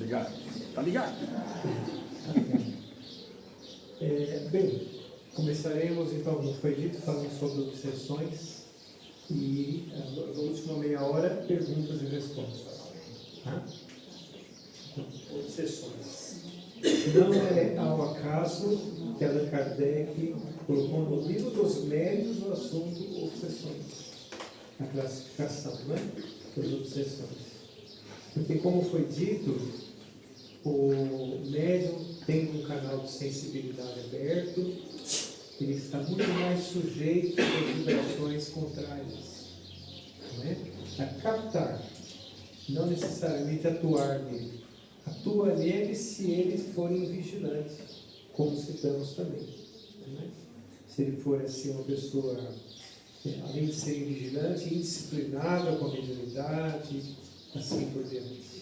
Obrigado. Tá ligado? Bem, começaremos então, como foi dito, falando sobre obsessões e a última meia hora, perguntas e respostas. Tá? Então, obsessões. Não é ao acaso que Allan Kardec colocou no livro dos médiuns o assunto obsessões, a classificação, né, das obsessões. Porque, como foi dito, o médium tem um canal de sensibilidade aberto, ele está muito mais sujeito às vibrações contrárias, né? A captar, não necessariamente atuar nele. Atua nele se eles forem vigilantes, como citamos também, né? Se ele for assim uma pessoa, além de ser vigilante, indisciplinada com a mediunidade, assim por diante.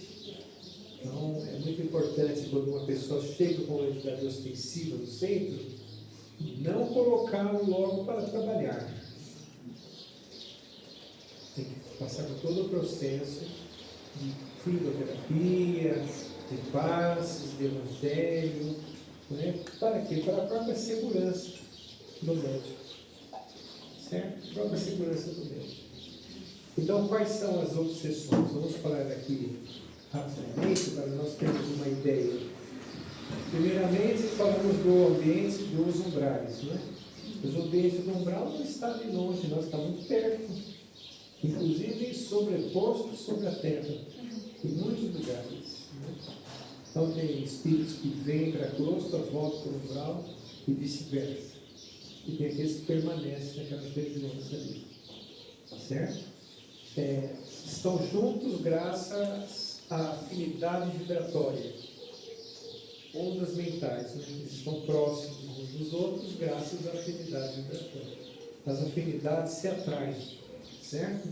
Então, é muito importante quando uma pessoa chega com uma entidade ostensiva no centro, não colocá-lo logo para trabalhar. Tem que passar por todo o processo de fisioterapia, de passes, de evangelho, né? Para quê? Para a própria segurança do médico. Certo? A própria segurança do médico. Então, quais são as obsessões? Vamos falar aqui rapidamente, para nós termos uma ideia. Primeiramente, falamos do ambiente dos umbrais, né? Os ambientes do umbral não está ali longe, não está muito perto, inclusive sobreposto sobre a terra, em muitos lugares, né? Então, tem espíritos que vêm para conosco, voltam para o umbral e vice-versa. E tem aqueles que permanecem naquelas regiões ali, certo? Estão juntos graças à afinidade vibratória, ondas mentais, né? Eles estão próximos uns dos outros graças à afinidade vibratória. As afinidades se atraem, certo?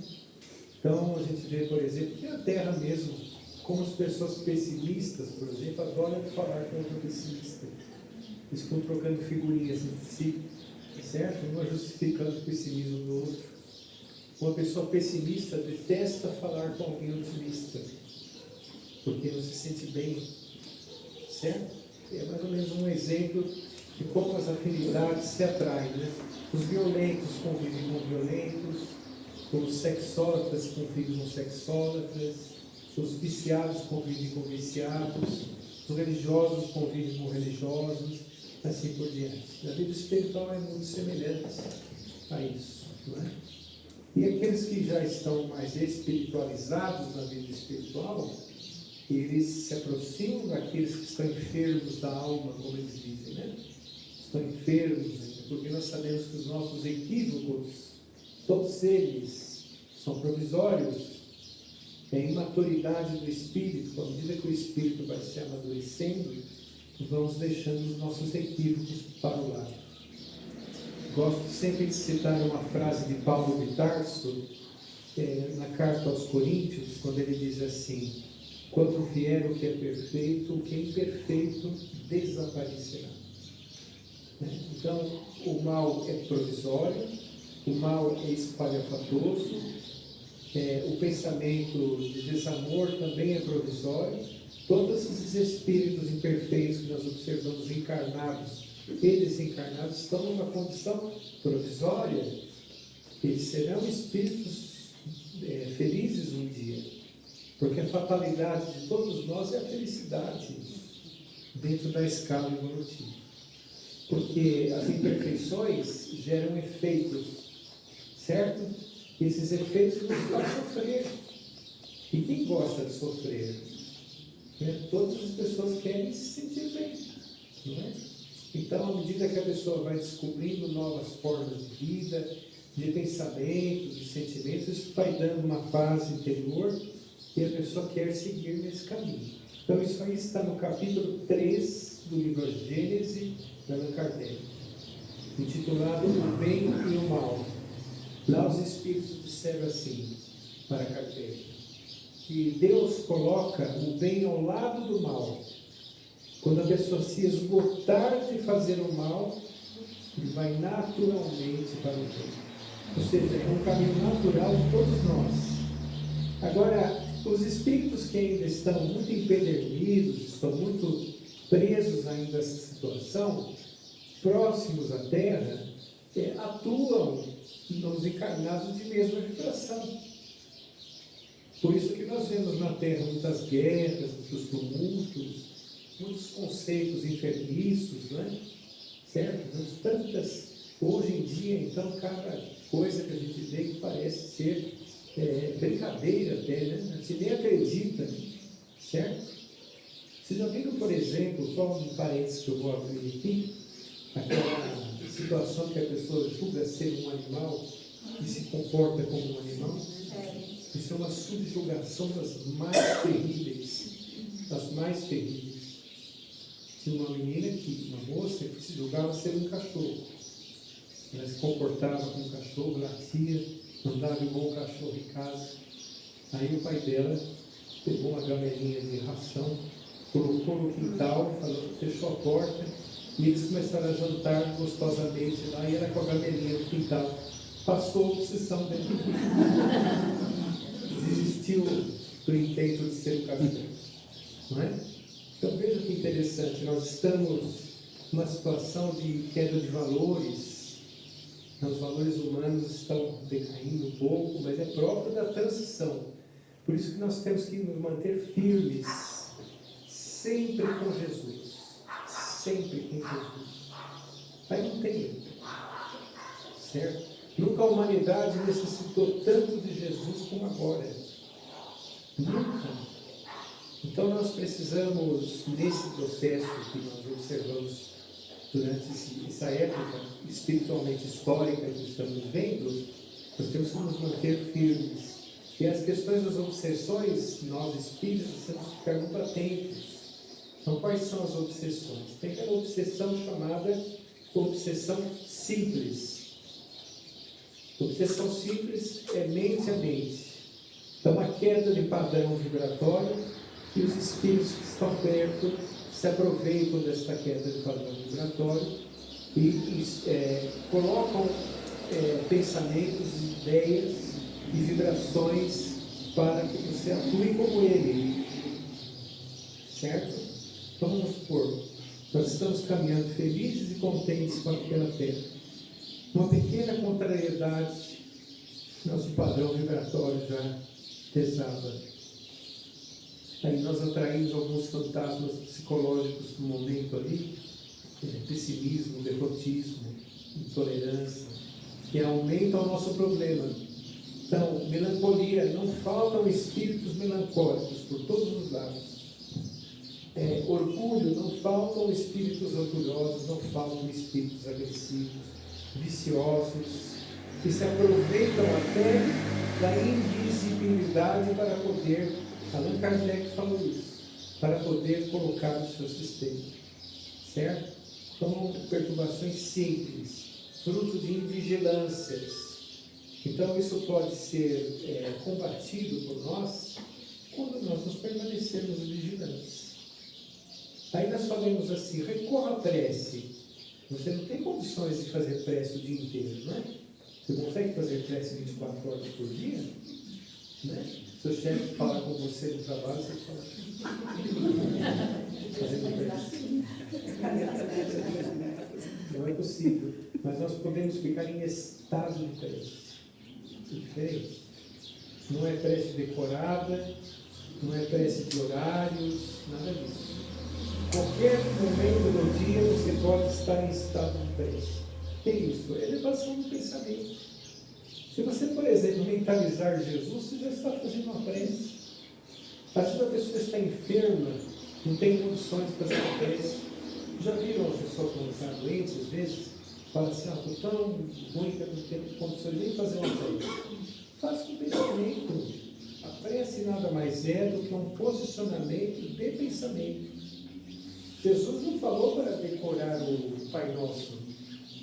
Então a gente vê, por exemplo, que a Terra mesmo, como as pessoas pessimistas, por exemplo, adoram falar com outra pessimista. Eles ficam trocando figurinhas entre si, certo? Uma justificando o pessimismo do outro. Uma pessoa pessimista detesta falar com alguém otimista, porque não se sente bem, certo? É mais ou menos um exemplo de como as afinidades se atraem, né? Os violentos convivem com violentos, os sexólatras convivem com sexólatras, os viciados convivem com viciados, os religiosos convivem com religiosos, assim por diante. A vida espiritual é muito semelhante a isso, não é? E aqueles que já estão mais espiritualizados na vida espiritual, eles se aproximam daqueles que estão enfermos da alma, como eles dizem, né? Estão enfermos, porque nós sabemos que os nossos equívocos, todos eles são provisórios. É a imaturidade do espírito, à medida que o espírito vai se amadurecendo, vamos deixando os nossos equívocos para o lado. Gosto sempre de citar uma frase de Paulo de Tarso, na carta aos Coríntios, quando ele diz assim: quando vier o que é perfeito, o que é imperfeito desaparecerá. Então, o mal é provisório, o mal é espalhafatoso, o pensamento de desamor também é provisório. Todos esses espíritos imperfeitos que nós observamos encarnados e desencarnados estão numa condição provisória. Eles serão espíritos felizes um dia, porque a fatalidade de todos nós é a felicidade dentro da escala evolutiva. Porque as imperfeições geram efeitos, certo? E esses efeitos nos fazem sofrer. E quem gosta de sofrer? Todas as pessoas querem se sentir bem, não é? Então, à medida que a pessoa vai descobrindo novas formas de vida, de pensamentos, de sentimentos, isso vai dando uma paz interior e a pessoa quer seguir nesse caminho. Então, isso aí está no capítulo 3 do livro Gênese, de Allan Kardec, intitulado O Bem e o Mal. Lá os Espíritos disseram assim, para Kardec, que Deus coloca o bem ao lado do mal. Quando a pessoa se esgotar de fazer o mal, ele vai naturalmente para o bem. Ou seja, é um caminho natural de todos nós. Agora, Os espíritos que ainda estão muito empedernidos, estão muito presos ainda a essa situação, próximos à Terra, atuam nos encarnados de mesma vibração. Por isso que nós vemos na Terra muitas guerras, muitos tumultos, muitos conceitos enfermiços, né? Certo? Mas tantas, hoje em dia, então, cada coisa que a gente vê que parece ser brincadeira até, né? A gente nem acredita, certo? Vocês já viram, por exemplo, só um parênteses que eu vou abrir aqui, aquela situação que a pessoa julga ser um animal e se comporta como um animal? Isso é uma subjugação das mais terríveis, das mais terríveis. Tinha uma menina uma moça que se julgava ser um cachorro. Ela se comportava como um cachorro, latia, andava igual um cachorro em casa. Aí o pai dela pegou uma gamelinha de ração, colocou no quintal, fechou a porta, e eles começaram a jantar gostosamente lá, e ela com a gamelinha no quintal. Passou a obsessão dela. Desistiu do intento de ser um cachorro. Não é? Então veja que interessante, nós estamos numa situação de queda de valores. Os valores humanos estão decaindo um pouco, mas é próprio da transição. Por isso que nós temos que nos manter firmes, sempre com Jesus. Sempre com Jesus. Aí não tem jeito. Certo? Nunca a humanidade necessitou tanto de Jesus como agora. Nunca. Então nós precisamos, nesse processo que nós observamos durante essa época espiritualmente histórica que estamos vendo, nós temos que nos manter firmes. E as questões das obsessões, nós espíritos, temos que ficar muito atentos. Então, quais são as obsessões? Tem aquela obsessão chamada obsessão simples. Obsessão simples é mente a mente. Então, uma queda de padrão vibratório, e os espíritos que estão perto se aproveitam desta queda de padrão vibratório e colocam pensamentos, ideias e vibrações para que você atue como ele. Certo? Então vamos supor, nós estamos caminhando felizes e contentes pela Terra. Uma pequena contrariedade, nosso padrão vibratório já pesava. Aí nós atraímos alguns fantasmas psicológicos no momento ali, pessimismo, derrotismo, intolerância, que aumentam o nosso problema. Então, melancolia, não faltam espíritos melancólicos por todos os lados. Orgulho, não faltam espíritos orgulhosos, não faltam espíritos agressivos, viciosos, que se aproveitam até da invisibilidade para poder, Allan Kardec falou isso, para poder colocar no seu sistema, certo? Então, perturbações simples, fruto de invigilâncias. Então, isso pode ser combatido por nós quando nós nos permanecermos vigilantes. Aí nós falamos assim, recorra à prece. Você não tem condições de fazer prece o dia inteiro, não é? Você consegue fazer prece 24 horas por dia? Né? Seu chefe falar com você no trabalho, você fala fazendo prece. Não é possível. Mas nós podemos ficar em estado de prece. Diferente. Não é prece decorada, não é prece de horários, nada disso. Qualquer momento do dia você pode estar em estado de prece. Que é isso? É elevação do pensamento. Se você, por exemplo, mentalizar Jesus, você já está fazendo uma prece. Às vezes a pessoa está enferma, não tem condições de fazer uma prece. Já viram a pessoa quando está doente, às vezes, fala assim, estou tão ruim que eu não tenho condições nem de fazer uma prece. Faça um pensamento. A prece nada mais é do que um posicionamento de pensamento. Jesus não falou para decorar o Pai Nosso.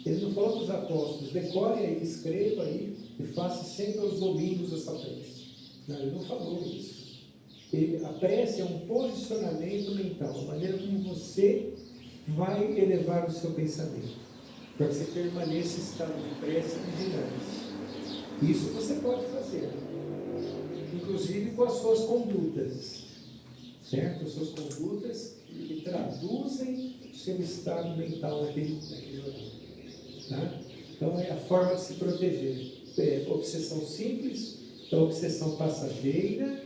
Ele não falou para os apóstolos, decore aí, escreva aí e faça sempre aos domingos essa prece. Não, ele não falou isso. A prece é um posicionamento mental, a maneira como você vai elevar o seu pensamento, para que você permaneça em estado de prece e vigilância. Isso você pode fazer. inclusive com as suas condutas, certo? As suas condutas que traduzem o seu estado mental naquele momento. Tá? Então é a forma de se proteger. Obsessão simples, a obsessão passageira,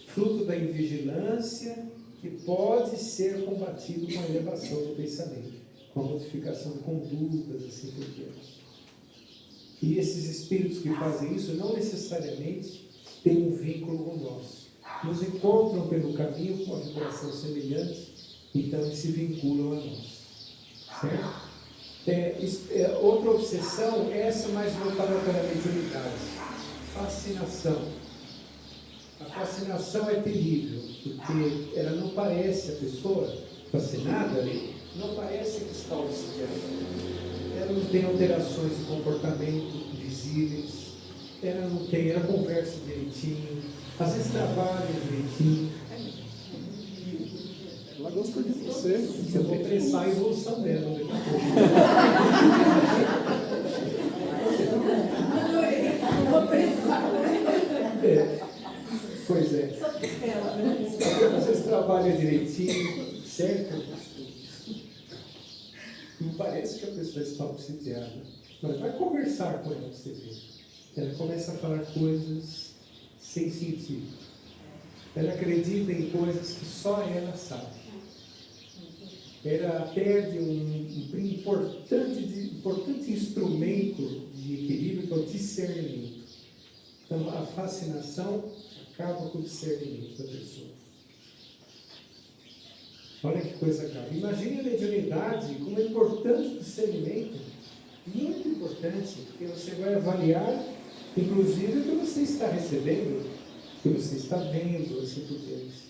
fruto da invigilância, que pode ser combatido com a elevação do pensamento, com a modificação de condutas, assim por diante. E esses espíritos que fazem isso não necessariamente têm um vínculo com nós. Nos encontram pelo caminho com uma vibração semelhante, então eles se vinculam a nós. Certo? Outra obsessão, essa mais voltada para a mediunidade. Fascinação. A fascinação é terrível, porque ela não parece, a pessoa fascinada, não parece que está obsidiada. Ela não tem alterações de comportamento visíveis, ela conversa direitinho, às vezes trabalha direitinho. Ela gosta de você. Eu vou pensar a evolução dela daqui a pouco. Vou pensar. Pois é. Vocês trabalham direitinho, certo? Não parece que a pessoa está obsidiada. Mas vai conversar com ela, você vê. Ela começa a falar coisas sem sentido. Ela acredita em coisas que só ela sabe. Ela perde um importante instrumento de equilíbrio, que é o discernimento. Então, a fascinação acaba com o discernimento da pessoa. Olha que coisa grave. Imagine a mediunidade como é importante o discernimento. Muito importante, porque você vai avaliar, inclusive, o que você está recebendo, o que você está vendo, assim por diante.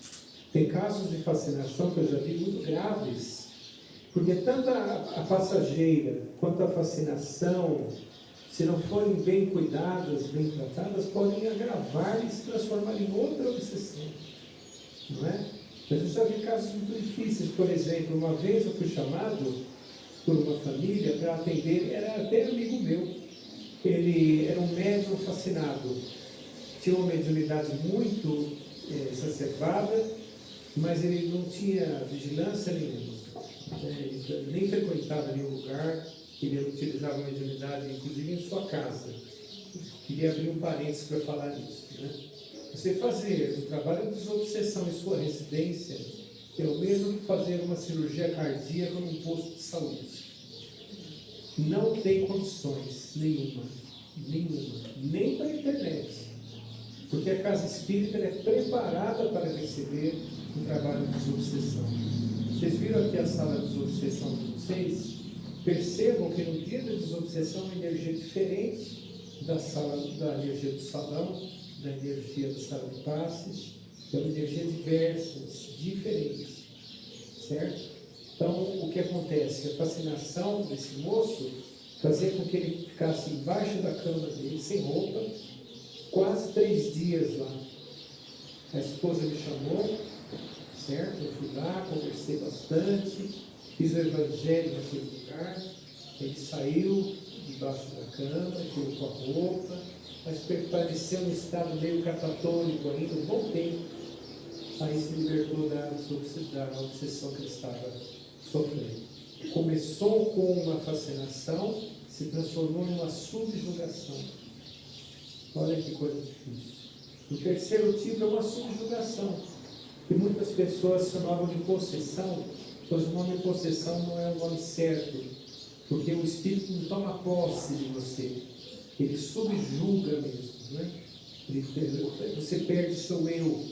Tem casos de fascinação que eu já vi muito graves, porque tanto a passageira quanto a fascinação, se não forem bem cuidadas, bem tratadas, podem agravar e se transformar em outra obsessão. Não é? Mas eu já vi casos muito difíceis. Por exemplo, uma vez eu fui chamado por uma família para atender, era até amigo meu. Ele era um médium fascinado. Tinha uma mediunidade muito exacerbada, mas ele não tinha vigilância nenhuma. Ele nem frequentava nenhum lugar, ele utilizava a mediunidade, inclusive em sua casa. Queria abrir um parênteses para falar nisso. Né? Você fazer um trabalho de desobsessão em sua residência é o mesmo que fazer uma cirurgia cardíaca num posto de saúde. Não tem condições nenhuma, nem para a internet. Porque a casa espírita é preparada para receber um trabalho de desobsessão. Vocês viram aqui a sala de desobsessão de vocês? Percebam que no dia da desobsessão é uma energia diferente da energia do salão, da energia da sala de passes, é uma energia diversas, diferentes, certo? Então, o que acontece? A fascinação desse moço fazia com que ele ficasse embaixo da cama dele, sem roupa, quase 3 dias lá. A esposa me chamou, certo? Eu fui lá, conversei bastante, fiz o evangelho naquele lugar, ele saiu debaixo da cama, tirou com a roupa, mas permaneceu num estado meio catatônico ainda um bom tempo. Aí se libertou da obsessão que ele estava sofrendo. Começou com uma fascinação, se transformou numa subjugação. Olha que coisa difícil. O terceiro tipo é uma subjugação, que muitas pessoas chamavam de possessão, pois o nome possessão não é o nome certo, porque o espírito não toma posse de você, ele subjuga mesmo, né? Você perde seu eu.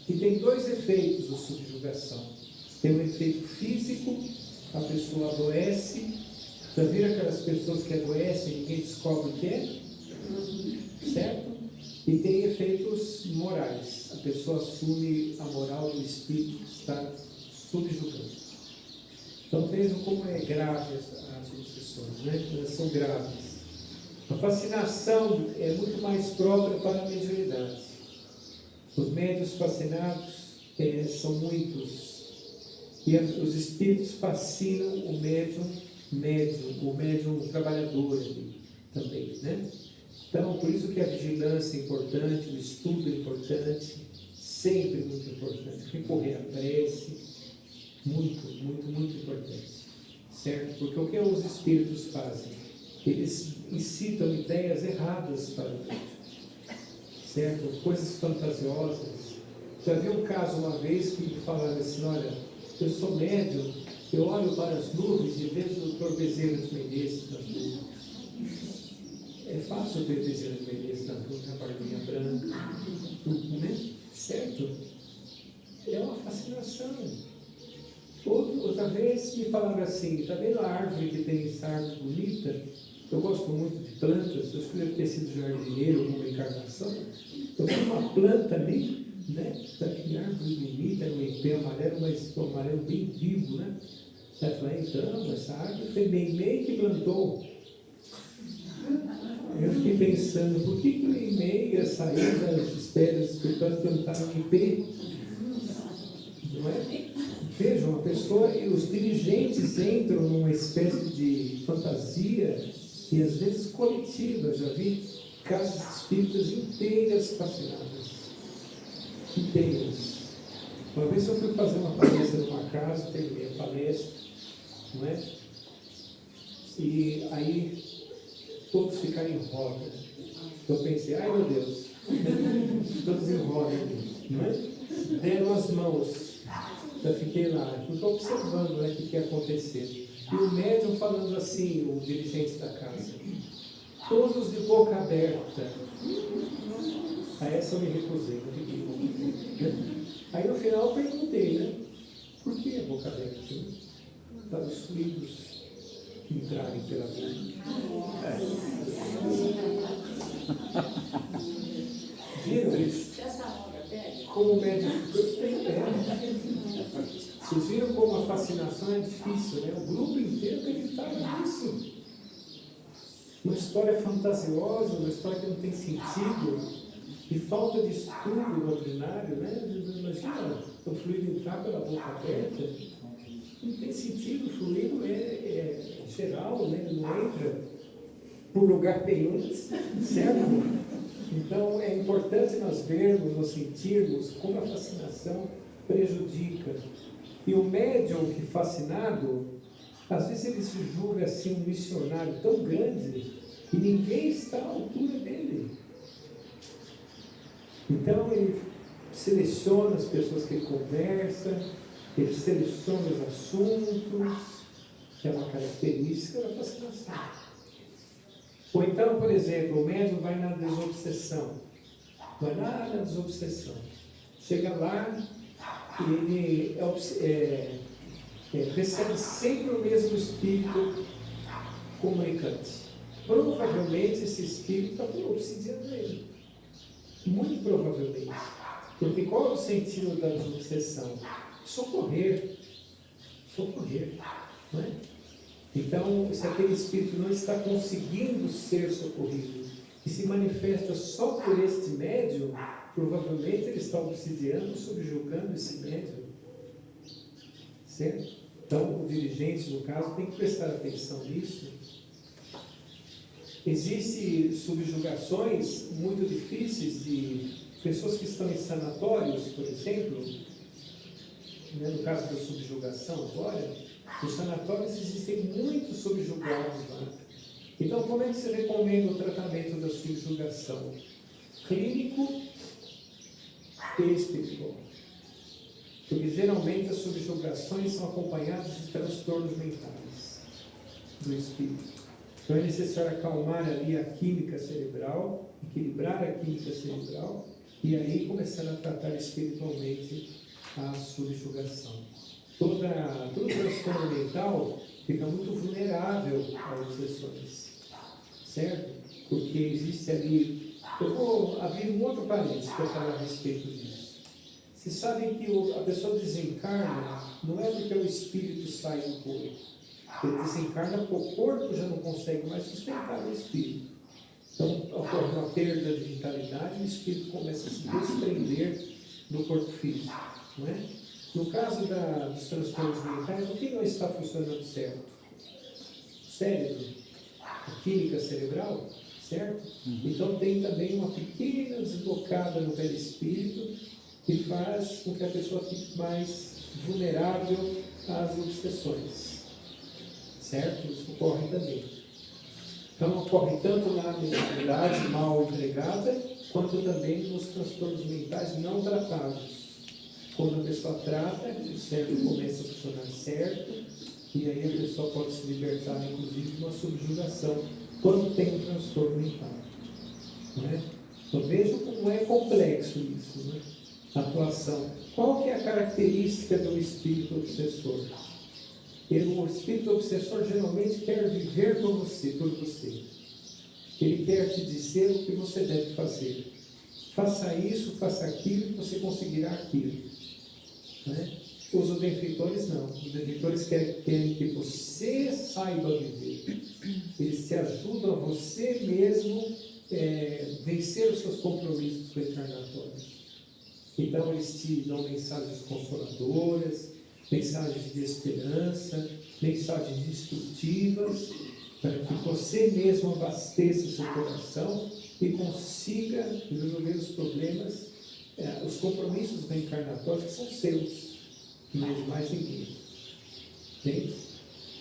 E tem 2 efeitos da subjugação. Tem um efeito físico, a pessoa adoece. Já viram aquelas pessoas que adoecem e ninguém descobre o que é? Certo? E tem efeitos morais. A pessoa assume a moral do espírito que está subjugando. Então vejam como é grave as obsessões, né? Elas são graves. A fascinação é muito mais própria para a mediunidade. Os médiuns fascinados são muitos. E os espíritos fascinam o médium trabalhador ali também, né? Então, por isso que a vigilância é importante, o estudo é importante, sempre muito importante. Recorrer à prece, muito, muito, muito importante. Certo? Porque o que os espíritos fazem? Eles incitam ideias erradas para o mundo. Certo? Coisas fantasiosas. Já vi um caso uma vez que falaram assim, olha, eu sou médium, eu olho para as nuvens e vejo o Dr. Bezerra de Menezes nas nuvens. É fácil ver Bezerra de Menezes nas nuvens, a barbinha branca, tudo, né? Certo? É uma fascinação. Outra vez me falaram assim, está vendo a árvore que tem essa árvore bonita? Eu gosto muito de plantas, eu escolhi ter sido jardineiro como encarnação. Eu tenho uma planta ali, né? Que árvore bonita, um ipê amarelo, mas um amarelo bem vivo, né? Ela falou, então, essa árvore foi Meimei que plantou. Eu fiquei pensando, por que Meimei ia sair das esferas espirituais e plantar um ipê? Não é? Vejam, a pessoa, os dirigentes entram numa espécie de fantasia e às vezes coletiva. Já vi casas espíritas inteiras fascinadas. Inteiras. Uma vez eu fui fazer uma palestra numa casa, terminei a palestra, não é? E aí todos ficaram em roda. Eu pensei, ai meu Deus, todos em roda, não é? Deram as mãos. Eu fiquei lá, estou observando, né, o que ia acontecer. E o médium falando assim, o dirigente da casa, todos de boca aberta. A essa eu me recusei, não fiquei. Aí no final eu perguntei, né? Por que a boca aberta? Para os fluidos entrarem pela boca. Viram isso? Como o médium vocês viram como a fascinação é difícil, né? O grupo inteiro acreditava nisso. Uma história fantasiosa, uma história que não tem sentido, e falta de estudo doutrinário, né? Imagina o fluido entrar pela boca aberta. Não tem sentido, o fluido é geral, né? Não entra por lugar nenhum, certo? Então é importante nós vermos, nós sentirmos como a fascinação prejudica. E o médium que fascinado, às vezes ele se julga assim um missionário tão grande que ninguém está à altura dele. Então ele seleciona as pessoas que ele conversa, ele seleciona os assuntos, que é uma característica da fascinação. Ou então, por exemplo, o médium vai na desobsessão. Vai lá na desobsessão. Chega lá e ele recebe sempre o mesmo espírito comunicante. Provavelmente esse espírito está obsidiando ele. Muito provavelmente. Porque qual é o sentido da desobsessão? Socorrer. Socorrer. Não é? Então, se aquele espírito não está conseguindo ser socorrido e se manifesta só por este médium, provavelmente ele está obsidiando, subjugando esse médium. Certo? Então, o dirigente, no caso, tem que prestar atenção nisso. Existem subjugações muito difíceis de pessoas que estão em sanatórios, por exemplo, né, no caso da subjugação agora, nos sanatórios existem muitos subjugados lá. Então, como é que se recomenda o tratamento da subjugação? Clínico e espiritual. Porque geralmente as subjugações são acompanhadas de transtornos mentais do espírito. Então é necessário acalmar ali a química cerebral, equilibrar a química cerebral e aí começar a tratar espiritualmente a subjugação. Todo transtorno mental fica muito vulnerável às obsessões, certo? Porque existe ali... Eu vou abrir um outro parênteses para falar a respeito disso. Vocês sabem que a pessoa desencarna não é porque o espírito sai do corpo. Ele desencarna porque o corpo já não consegue mais sustentar o espírito. Então, ocorre uma perda de vitalidade e o espírito começa a se desprender do corpo físico, não é? No caso dos transtornos mentais, o que não está funcionando certo? O cérebro, a química cerebral, certo? Então tem também uma pequena deslocada no perispírito que faz com que a pessoa fique mais vulnerável às obsessões, certo? Isso ocorre também. Então ocorre tanto na mentalidade mal empregada, quanto também nos transtornos mentais não tratados. Quando a pessoa trata, o cérebro começa a funcionar certo, e aí a pessoa pode se libertar, inclusive, de uma subjugação, quando tem um transtorno mental. Não é? Então vejam como é complexo isso, né? A atuação. Qual que é a característica do espírito obsessor? O espírito obsessor geralmente quer viver por você. Ele quer te dizer o que você deve fazer. Faça isso, faça aquilo, você conseguirá aquilo. Né? Os benfeitores não. Os benfeitores querem que você saiba viver. Eles te ajudam a você mesmo vencer os seus compromissos reencarnatórios. Então eles te dão mensagens consoladoras, mensagens de esperança, mensagens instrutivas, para que você mesmo abasteça o seu coração e consiga resolver os problemas, os compromissos reencarnatórios que são seus, não é de mais ninguém. Entende?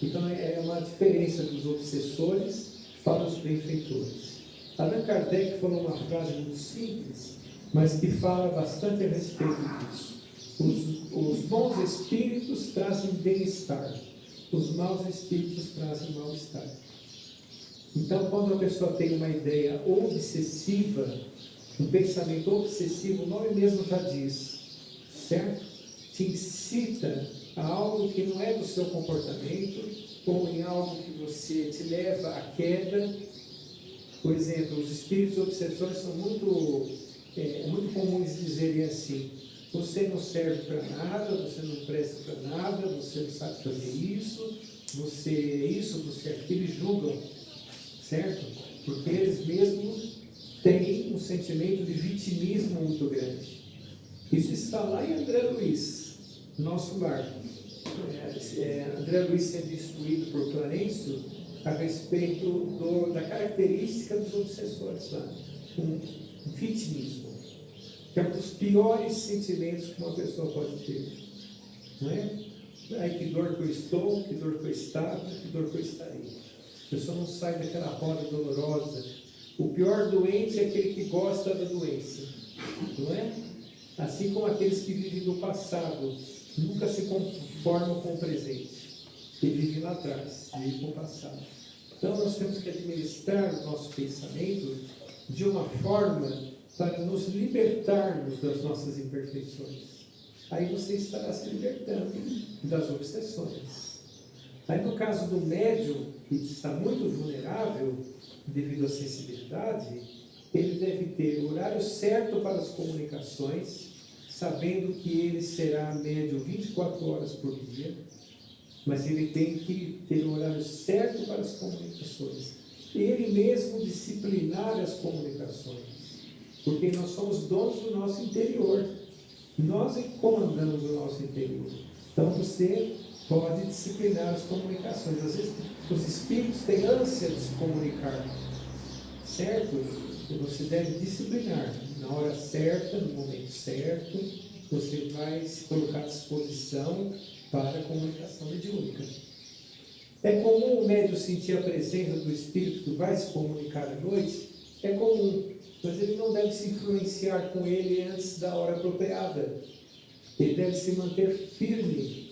Então é uma diferença dos obsessores para os benfeitores. Allan Kardec falou uma frase muito simples, mas que fala bastante a respeito disso. Os bons espíritos trazem bem-estar, os maus espíritos trazem mal-estar. Então, quando a pessoa tem uma ideia obsessiva, um pensamento obsessivo, o nome mesmo já diz, certo? Te incita a algo que não é do seu comportamento, ou em algo que você te leva à queda. Por exemplo, os espíritos obsessores são muito comuns dizerem assim: você não serve para nada, você não presta para nada, você não sabe fazer isso, você aquilo, e julgam, certo? Porque eles mesmos têm um sentimento de vitimismo muito grande. Isso está lá em André Luiz, nosso lar. André Luiz sendo instruído por Clarencio a respeito da característica dos obsessores lá, um vitimismo, que é um dos piores sentimentos que uma pessoa pode ter, não é? Ai, que dor que eu estou, que dor que eu estava, que dor que eu estarei. A pessoa não sai daquela roda dolorosa. O pior doente é aquele que gosta da doença, não é? Assim como aqueles que vivem no passado, nunca se conformam com o presente, que vivem lá atrás, vivem com o passado. Então nós temos que administrar o nosso pensamento de uma forma para nos libertarmos das nossas imperfeições. Aí você estará se libertando das obsessões. Aí no caso do médium, que está muito vulnerável devido à sensibilidade, ele deve ter o horário certo para as comunicações, sabendo que ele será médium 24 horas por dia, mas ele tem que ter o horário certo para as comunicações. Ele mesmo disciplinar as comunicações, porque nós somos donos do nosso interior. Nós é que comandamos o nosso interior. Então você pode disciplinar as comunicações. Às vezes os espíritos têm ânsia de se comunicar, certo? E você deve disciplinar. Na hora certa, no momento certo, você vai se colocar à disposição para a comunicação mediúnica. É comum o médium sentir a presença do espírito que vai se comunicar à noite? É comum, mas ele não deve se influenciar com ele antes da hora apropriada. Ele deve se manter firme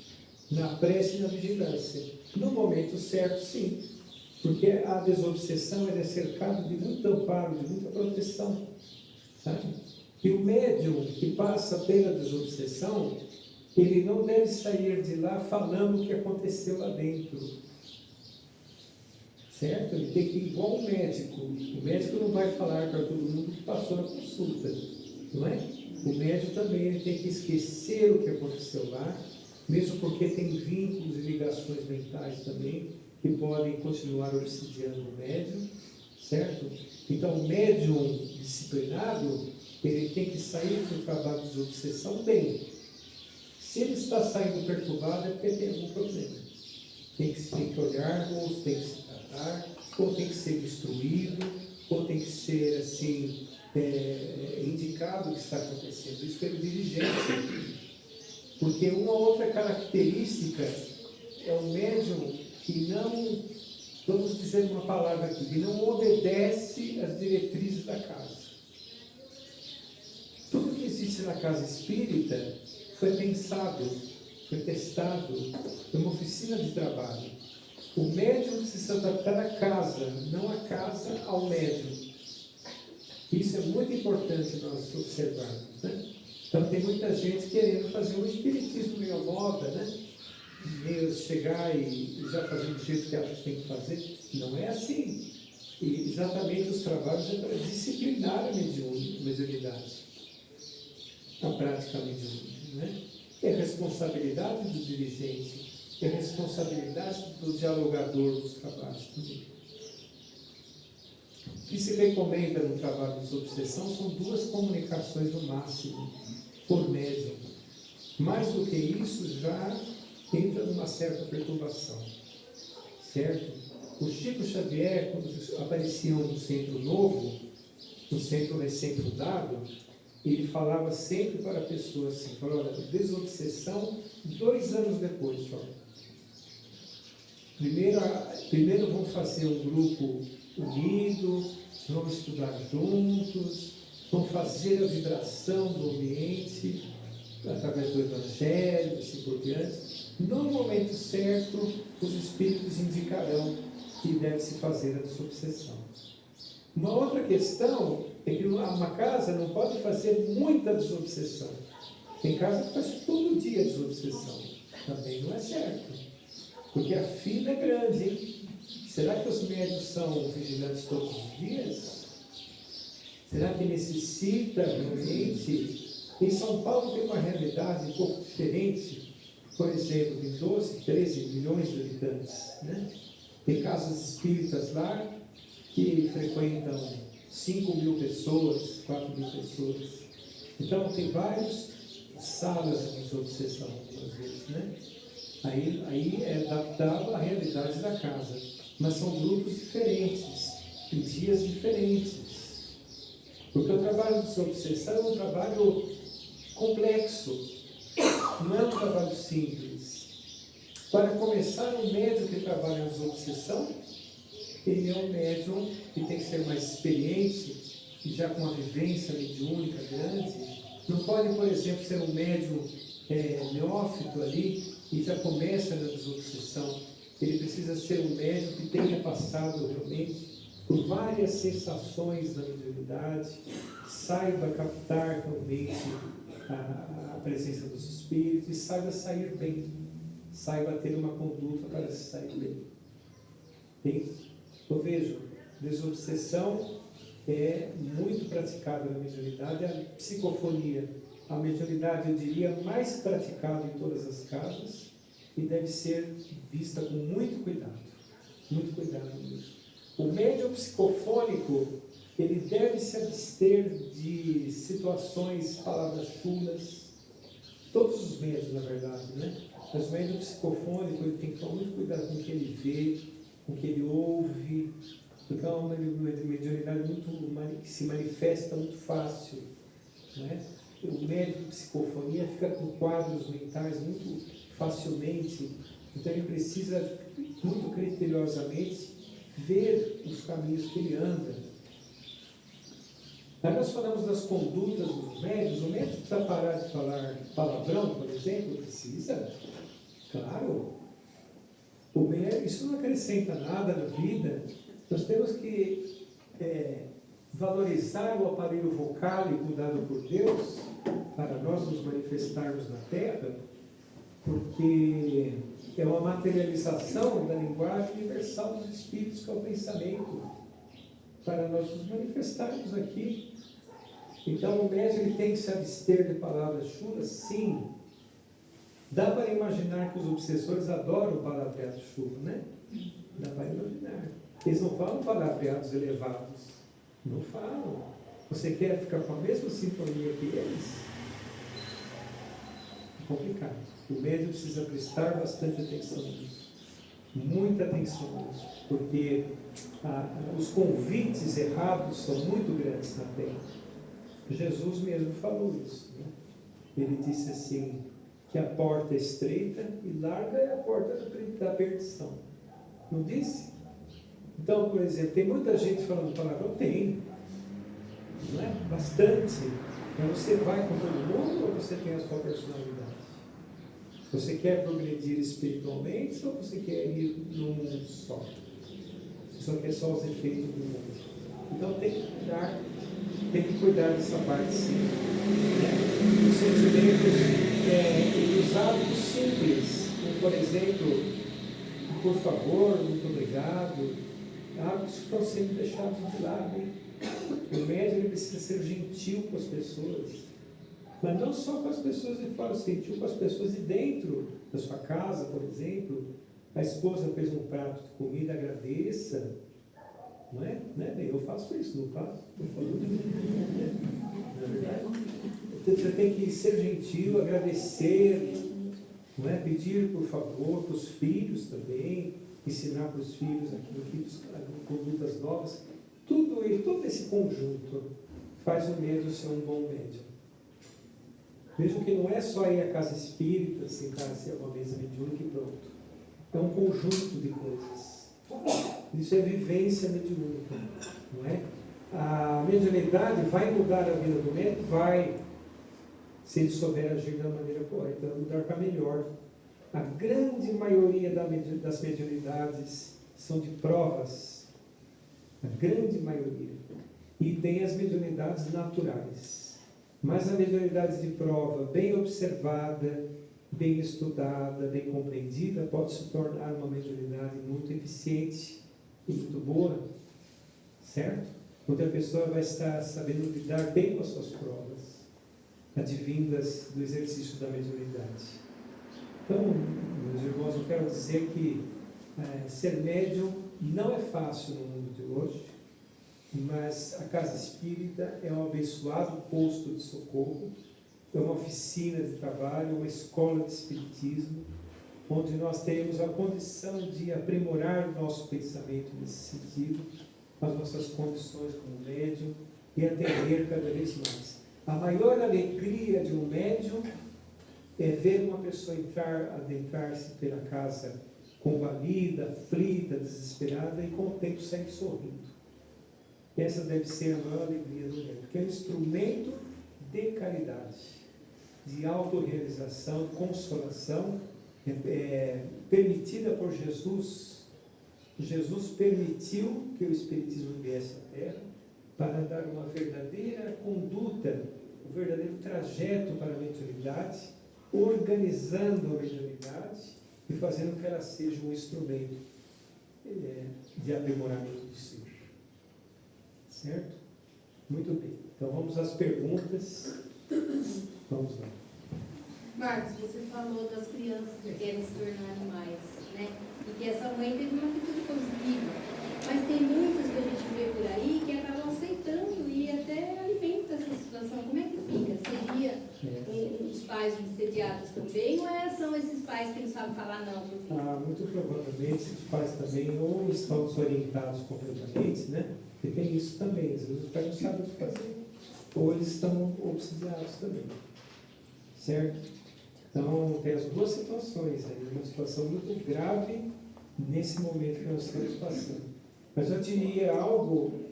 na prece e na vigilância. No momento certo, sim, porque a desobsessão é cercada de muito amparo, de muita proteção, sabe? E o médium que passa pela desobsessão, ele não deve sair de lá falando o que aconteceu lá dentro, certo? Ele tem que ir igual o médico. O médico não vai falar para todo mundo que passou na consulta, não é? O médico também ele tem que esquecer o que aconteceu lá, mesmo porque tem vínculos e ligações mentais também que podem continuar obsidiando o médium, certo? Então, o médium disciplinado, ele tem que sair do trabalho de obsessão bem. Se ele está saindo perturbado, é porque tem algum problema. Tem que olhar, ou tem que se tratar, ou tem que ser instruído, ou tem que ser assim, indicado o que está acontecendo. Isso pelo dirigente. Porque uma outra característica é o médium que não, vamos dizer uma palavra aqui, que não obedece às diretrizes da casa. Tudo que existe na casa espírita foi pensado, foi testado, foi uma oficina de trabalho. O médium precisa adaptar à casa, não a casa ao médium. Isso é muito importante nós observarmos, né? Então tem muita gente querendo fazer um espiritismo meio à moda, né? Meio chegar e já fazer do jeito que acha que tem que fazer. Não é assim. E exatamente os trabalhos é para disciplinar a mediunidade. A prática mediúnica, né? É responsabilidade do dirigente, é responsabilidade do dialogador dos trabalhos também. O que se recomenda no trabalho de desobsessão são 2 comunicações no máximo, por médium. Mais do que isso, já entra numa certa perturbação. Certo? O Chico Xavier, quando apareciam no Centro Novo, no centro recém-fundado, ele falava sempre para a pessoa assim, falou, olha, desobsessão 2 anos depois só. Primeiro vamos fazer um grupo unido, vamos estudar juntos, vamos fazer a vibração do ambiente, através do Evangelho, assim por diante. No momento certo, os espíritos indicarão que deve se fazer a desobsessão. Uma outra questão é que uma casa não pode fazer muita desobsessão. Tem casa que faz todo dia desobsessão. Também não é certo. Porque a fila é grande, hein? Será que os médios são vigilantes todos os dias? Será que necessita realmente? Em São Paulo tem uma realidade um pouco diferente. Por exemplo, de 12, 13 milhões de habitantes, né? Tem casas espíritas lá que frequentam 5.000 pessoas, 4.000 pessoas. Então, tem várias salas de desobsessão, às vezes, né? Aí é adaptado à realidade da casa. Mas são grupos diferentes, em dias diferentes. Porque o trabalho de desobsessão é um trabalho complexo, não é um trabalho simples. Para começar, um médium que trabalha na desobsessão, ele é um médium que tem que ser mais experiente, e já com uma vivência mediúnica grande. Não pode, por exemplo, ser um médium neófito ali e já começa na desobsessão. Ele precisa ser um médium que tenha passado realmente por várias sensações da mediunidade, saiba captar realmente a presença dos espíritos e saiba sair bem, saiba ter uma conduta para se sair bem. Eu vejo, desobsessão é muito praticada na mediunidade, a psicofonia, a mediunidade, eu diria, mais praticada em todas as casas e deve ser vista com muito cuidado mesmo. O médium psicofônico, ele deve se abster de situações, palavras chulas, todos os médios, na verdade, né? Mas o médium psicofônico, ele tem que tomar muito cuidado com o que ele vê, com o que ele ouve, porque é uma mediunidade que se manifesta muito fácil, né? O médium de psicofonia fica com quadros mentais muito facilmente, então ele precisa muito criteriosamente ver os caminhos que ele anda. Aí nós falamos das condutas dos médios. O médico precisa parar de falar palavrão, por exemplo? Precisa? Claro. Isso não acrescenta nada na vida. Nós temos que valorizar o aparelho vocálico dado por Deus para nós nos manifestarmos na Terra, porque é uma materialização da linguagem universal dos Espíritos, que é o pensamento, para nós nos manifestarmos aqui. Então o médium ele tem que se abster de palavras chulas? Sim. Dá para imaginar que os obsessores adoram palavreados chulos, né? Dá para imaginar. Eles não falam palavreados elevados. Não falam. Você quer ficar com a mesma sintonia que eles? É complicado. O médium precisa prestar bastante atenção nisso. Muita atenção nisso, porque os convites errados são muito grandes na terra. Jesus mesmo falou isso, né? Ele disse assim, que a porta é estreita e larga é a porta da perdição. Não disse? Então, por exemplo, tem muita gente falando palavrão? Tem. Não é? Bastante. Mas você vai com todo mundo ou você tem a sua personalidade? Você quer progredir espiritualmente ou você quer ir num mundo só? Você só quer só os efeitos do mundo. Então tem que cuidar dessa parte sim. Né? Os sentimentos e os hábitos simples, como por exemplo, por favor, muito obrigado, hábitos que estão sendo deixados de lado. Hein? O médium ele precisa ser gentil com as pessoas. Mas não só com as pessoas de fora, gentil com as pessoas de dentro da sua casa, por exemplo. A esposa fez um prato de comida, agradeça. Não é? Eu faço isso, não faço? Você tem que ser gentil, agradecer, não é? Pedir por favor para os filhos também, ensinar para os filhos condutas novas. Todo esse conjunto faz o médium ser um bom médium. Vejam que não é só ir à casa espírita, sentar-se a uma mesa mediúnica e pronto. É um conjunto de coisas. Isso é vivência mediúnica, não é? A mediunidade vai mudar a vida do médium? Vai, se ele souber agir da maneira correta, vai mudar para melhor. A grande maioria das mediunidades são de provas, a grande maioria. E tem as mediunidades naturais. Mas a mediunidade de prova, bem observada, bem estudada, bem compreendida, pode se tornar uma mediunidade muito eficiente e muito boa, certo? Onde a pessoa vai estar sabendo lidar bem com as suas provas, advindas do exercício da mediunidade. Então, meus irmãos, eu quero dizer que ser médium não é fácil no mundo de hoje, mas a casa espírita é um abençoado posto de socorro, é uma oficina de trabalho, uma escola de espiritismo, onde nós temos a condição de aprimorar o nosso pensamento nesse sentido, as nossas condições como médium, e atender cada vez mais. A maior alegria de um médium é ver uma pessoa adentrar-se pela casa combalida, aflita, desesperada, e com o tempo sair sorrindo. Essa deve ser a maior alegria do médium, porque é um instrumento de caridade, de autorrealização, consolação, permitida por Jesus. Jesus permitiu que o Espiritismo viesse à Terra para dar uma verdadeira conduta, um verdadeiro trajeto para a mediunidade, organizando a mediunidade e fazendo com que ela seja um instrumento de aprimoramento do ser. Certo? Muito bem. Então vamos às perguntas. Vamos lá. Marcos, você falou das crianças que querem se tornar animais, né? E que essa mãe teve uma atitude positiva. Mas tem muitas que a gente vê por aí que acabam aceitando e até alimentam essa situação. Como é que fica? Seria os pais obsediados também, ou são esses pais que não sabem falar não? Muito provavelmente os pais também ou estão desorientados completamente, né? Porque tem isso também, às vezes os pais não sabem o que fazer, ou eles estão obsediados também, certo? Então tem as duas situações aí, uma situação muito grave nesse momento que nós estamos passando. Mas eu diria algo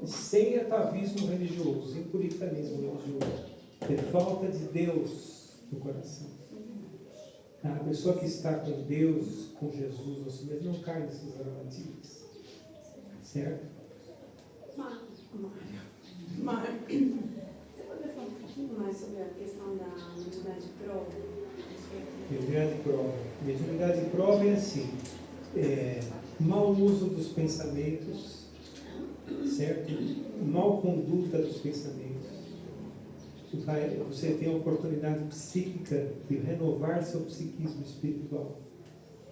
sem atavismo religioso, sem puritanismo religioso, é falta de Deus no coração. A pessoa que está com Deus, com Jesus, nosso mesmo, não cai nessas armadilhas, certo? Mário, você poderia falar um pouquinho mais sobre a questão da mediunidade de prova? Mediunidade de prova. Mediunidade de prova é assim, mau uso dos pensamentos, certo? Mal conduta dos pensamentos. Você tem a oportunidade psíquica de renovar seu psiquismo espiritual.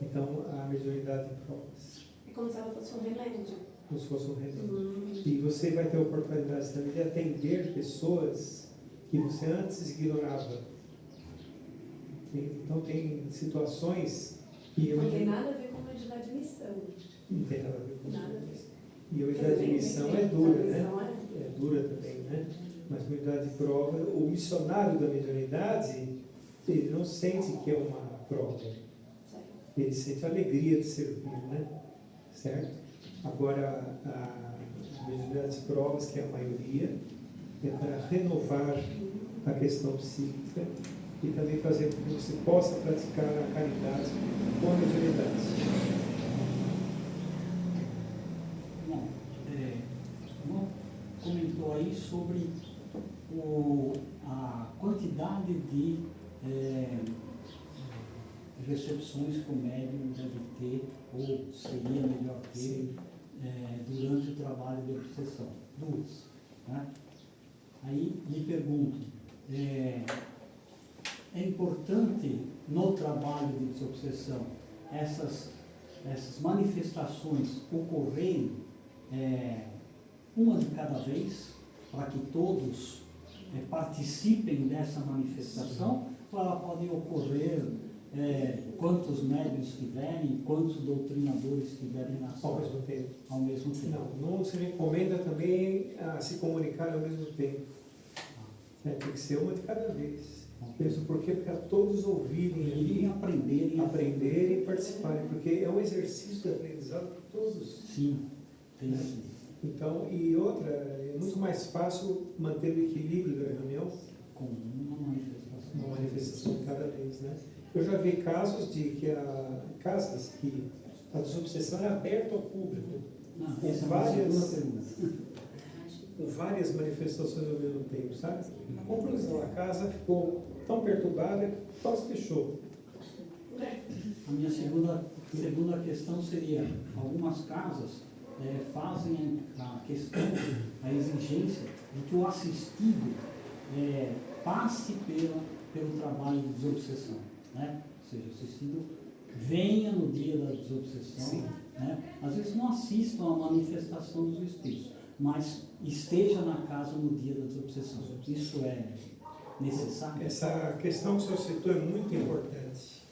Então, a mediunidade de provas. É como se ela fosse um remédio. Como se fosse um remédio. E você vai ter a oportunidade também de atender pessoas que você antes ignorava. Então tem situações que... Não tem nada a ver com de admissão. Não tem nada a ver com Nada. isso. E a unidade de missão é dura, né? É dura também, né? Mas a unidade de prova, o missionário da mediunidade, ele não sente que é uma prova. Ele sente a alegria de servir, né? Certo? Agora, a mediunidade de provas, que é a maioria, é para renovar a questão psíquica e também fazer com que você possa praticar a caridade com a mediunidade. Bom, como comentou aí sobre a quantidade de recepções que o médium deve ter, ou seria melhor ter, durante o trabalho de obsessão. Duas. Né? Aí me pergunto, é importante no trabalho de desobsessão essas manifestações ocorrerem uma de cada vez, para que todos participem dessa manifestação, ou ela pode ocorrer quantos médiuns tiverem, quantos doutrinadores tiverem na sala? Ao mesmo tempo. Ao mesmo tempo. Não se recomenda também a se comunicar ao mesmo tempo. Tem que ser uma de cada vez. Penso por quê? Para todos ouvirem E aprenderem e participarem, porque é um exercício de aprendizado para todos. Sim, tem sim. Então, e outra, é muito mais fácil manter o equilíbrio da reunião Com uma manifestação de cada vez, né? Eu já vi casos de que casas que a desobsessão é aberta ao público, com várias manifestações ao mesmo tempo, sabe? Conclusão, a casa ficou tão perturbada que quase fechou. A minha segunda questão seria, algumas casas fazem a questão, a exigência de que o assistido passe pelo trabalho de desobsessão, né? Ou seja, o assistido venha no dia da desobsessão, né? Às vezes não assistam à manifestação dos espíritos, mas esteja na casa no dia da desobsessão. Isso é necessário? Essa questão que o senhor citou é muito importante.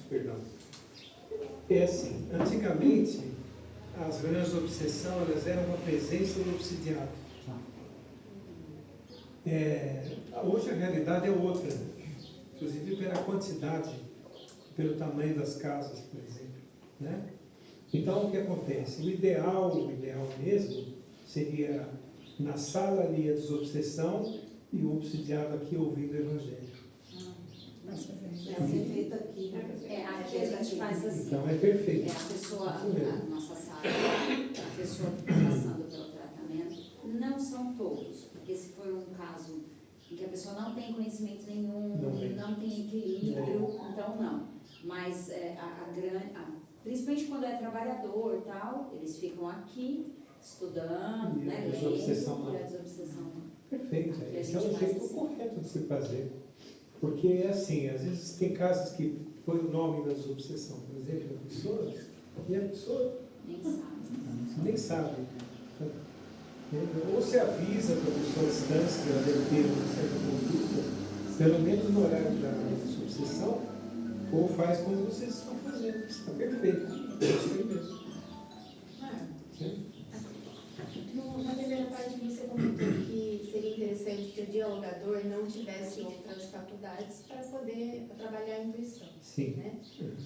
Perdão. É assim, antigamente, as reuniões de obsessão, elas eram uma presença do obsidiado. Hoje a realidade é outra, inclusive pela quantidade, pelo tamanho das casas, por exemplo, né? Então, o que acontece? O ideal mesmo seria na sala ali a desobsessão e o obsidiado aqui ouvindo o Evangelho. Vai ser feito aqui. Aqui a gente faz assim. Então é perfeito. A pessoa, a nossa sala, a pessoa que está passando pelo tratamento, não são todos, porque se for um caso em que a pessoa não tem conhecimento nenhum, não tem equilíbrio, então não. Mas principalmente quando é trabalhador e tal, eles ficam aqui estudando, E né, a desobsessão lendo, e a desobsessão. Perfeito, E a esse é gente o faz jeito assim. correto de se fazer. Porque é assim, às vezes tem casos que põe o nome da desobsessão, por exemplo, da pessoa, e a pessoa Nem sabe. nem sabe. Ou se avisa para a pessoa à distância que ela deve ter uma certa conduta, pelo menos no horário da desobsessão, ou faz como vocês estão fazendo. Está perfeito. É isso aí mesmo. Sim? Na primeira parte você comentou que seria interessante que o dialogador não tivesse outras faculdades para poder trabalhar a intuição. Sim. Né?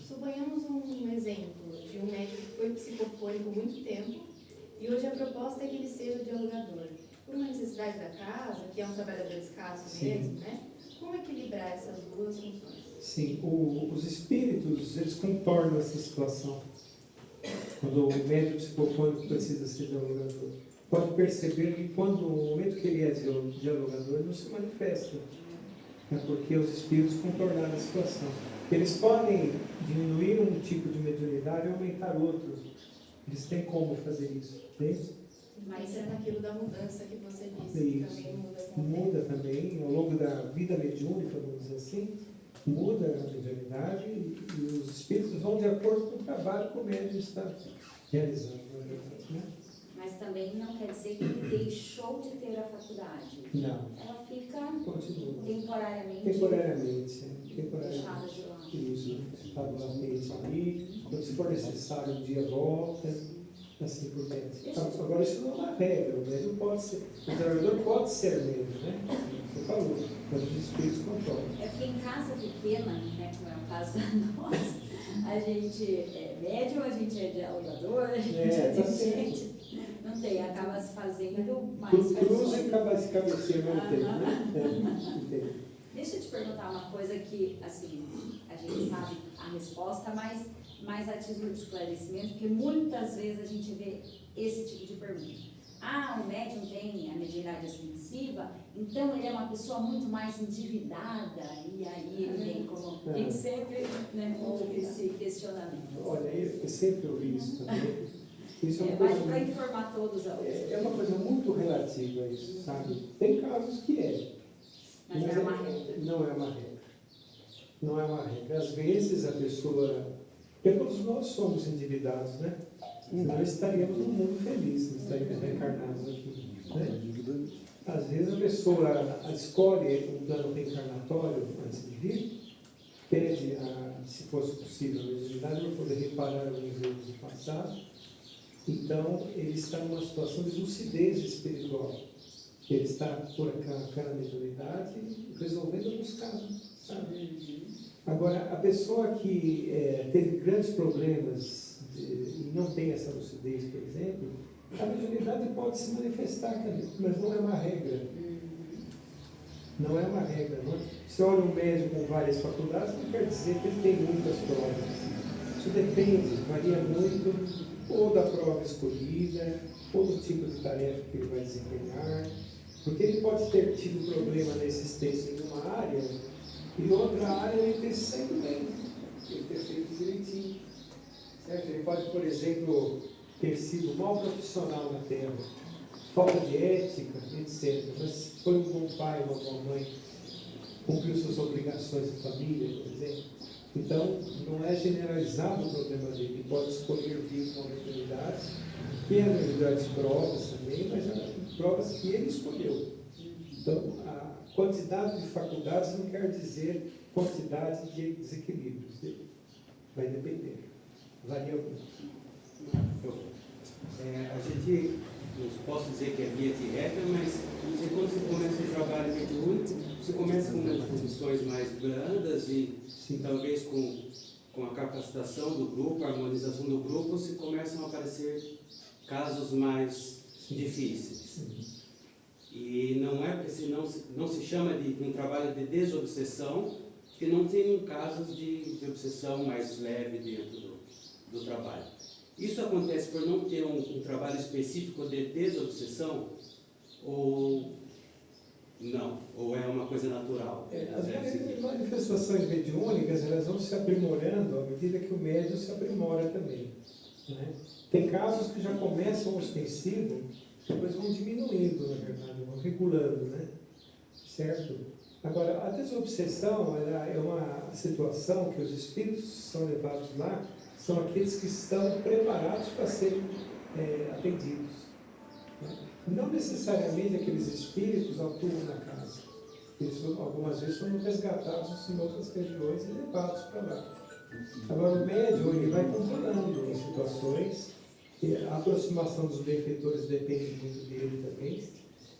Suponhamos um exemplo de um médico que foi psicofônico há muito tempo e hoje a proposta é que ele seja o dialogador. Por uma necessidade da casa, que é um trabalhador escasso mesmo, né? Como equilibrar essas duas funções? Sim, os espíritos, eles contornam essa situação. Quando o médium psicofônico precisa ser dialogador, pode perceber que quando, no momento que ele é dialogador, ele não se manifesta. É porque os espíritos contornaram a situação. Eles podem diminuir um tipo de mediunidade e aumentar outro. Eles têm como fazer isso, entende? Mas é naquilo da mudança que você disse, Isso. que também muda com o Muda também, ao longo da vida mediúnica, vamos dizer assim, muda a mediunidade e os espíritos vão de acordo com o trabalho que o médium está realizando, na verdade, né? Mas também não quer dizer que ele deixou de ter a faculdade. Não, Ela fica continua. temporariamente Temporariamente. deixada de lado. Isso, né? Você está do latente ali, quando se for necessário, um dia volta, assim por diante. Agora, isso não é uma regra, o médium pode ser, o trabalhador pode ser médium, né? Você falou, mas os espíritos controlam. É porque em casa pequena, né, como é o caso da nossa, a gente é médium, a gente é dialogador, a gente é dirigente. Não tem, acaba se fazendo mais Cruza e acaba se cabeceando ao tempo, né? Entendo. Deixa eu te perguntar uma coisa que, assim, a gente sabe a resposta, mas mais a título de esclarecimento, porque muitas vezes a gente vê esse tipo de pergunta. Ah, o médium tem a mediunidade ostensiva, então ele é uma pessoa muito mais endividada, e aí ele tem como... A gente sempre, né, ouve esse questionamento. Olha, eu sempre ouvi isso também. Isso é uma Mas coisa para muito- informar todos a é uma coisa muito relativa a isso, sabe? Tem casos que é. Mas não é uma regra. Não é uma regra. Não é uma regra. Às vezes a pessoa... Porque todos nós somos endividados, né? Nós estaríamos num mundo feliz, nós estaríamos reencarnados aqui. Né? Às vezes a pessoa escolhe um plano reencarnatório antes de vir, pede, se fosse possível, a mediunidade para poder reparar os erros do passado. Então, ele está numa situação de lucidez espiritual. Ele está por aquela mediunidade resolvendo alguns casos, sabe? Agora, a pessoa que teve grandes problemas e não tem essa lucidez, por exemplo, a mediunidade pode se manifestar também, mas não é uma regra. Não é uma regra, não é? Se olha um médico com várias faculdades, não quer dizer que ele tem muitas provas. Isso depende, varia muito, ou da prova escolhida, ou do tipo de tarefa que ele vai desempenhar, porque ele pode ter tido problema na existência em uma área, e outra área ele ter saído bem, ele ter feito direitinho. Certo? Ele pode, por exemplo, ter sido um mau profissional na Terra, falta de ética, etc. Mas foi um bom pai, uma boa mãe, cumpriu suas obrigações de família, por exemplo. Então, não é generalizado o problema dele. Ele pode escolher vir com oportunidades, que é realidade de provas também, mas provas que ele escolheu. Então, a quantidade de faculdades não quer dizer quantidade de desequilíbrios dele. Vai depender. Varia muito. A gente, não posso dizer que é via de regra, mas quando você começa o trabalho mediúnico, você começa com umas funções mais brandas e talvez com a capacitação do grupo, a harmonização do grupo, se começam a aparecer casos mais difíceis. E não é porque não se chama de um trabalho de desobsessão, que não tem casos de obsessão mais leve dentro do trabalho. Isso acontece por não ter um trabalho específico de desobsessão ou não? Ou é uma coisa natural? As manifestações mediúnicas, elas vão se aprimorando à medida que o médium se aprimora também. Né? Tem casos que já começam ostensivo, depois vão diminuindo, na verdade, vão regulando, né? Certo? Agora, a desobsessão ela é uma situação que os espíritos são levados lá, são aqueles que estão preparados para serem atendidos. Né? Não necessariamente aqueles espíritos atuam na casa. Eles, algumas vezes, são resgatados em outras regiões e levados para lá. Agora, o médium ele vai controlando as situações, e a aproximação dos benfeitores depende muito dele também,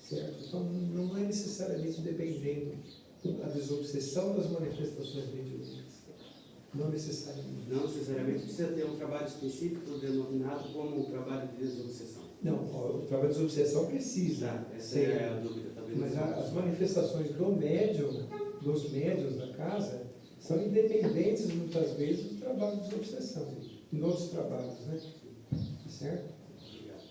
certo? Então, não é necessariamente dependendo da desobsessão das manifestações mediúnicas. Não necessariamente. Não necessariamente precisa ter um trabalho específico denominado como um trabalho de desobsessão. Não, o trabalho de desobsessão precisa. Essa é a dúvida também. Mas as manifestações do médium, dos médiuns da casa, são independentes, muitas vezes, do trabalho de desobsessão, em outros trabalhos, né? Certo? Obrigado.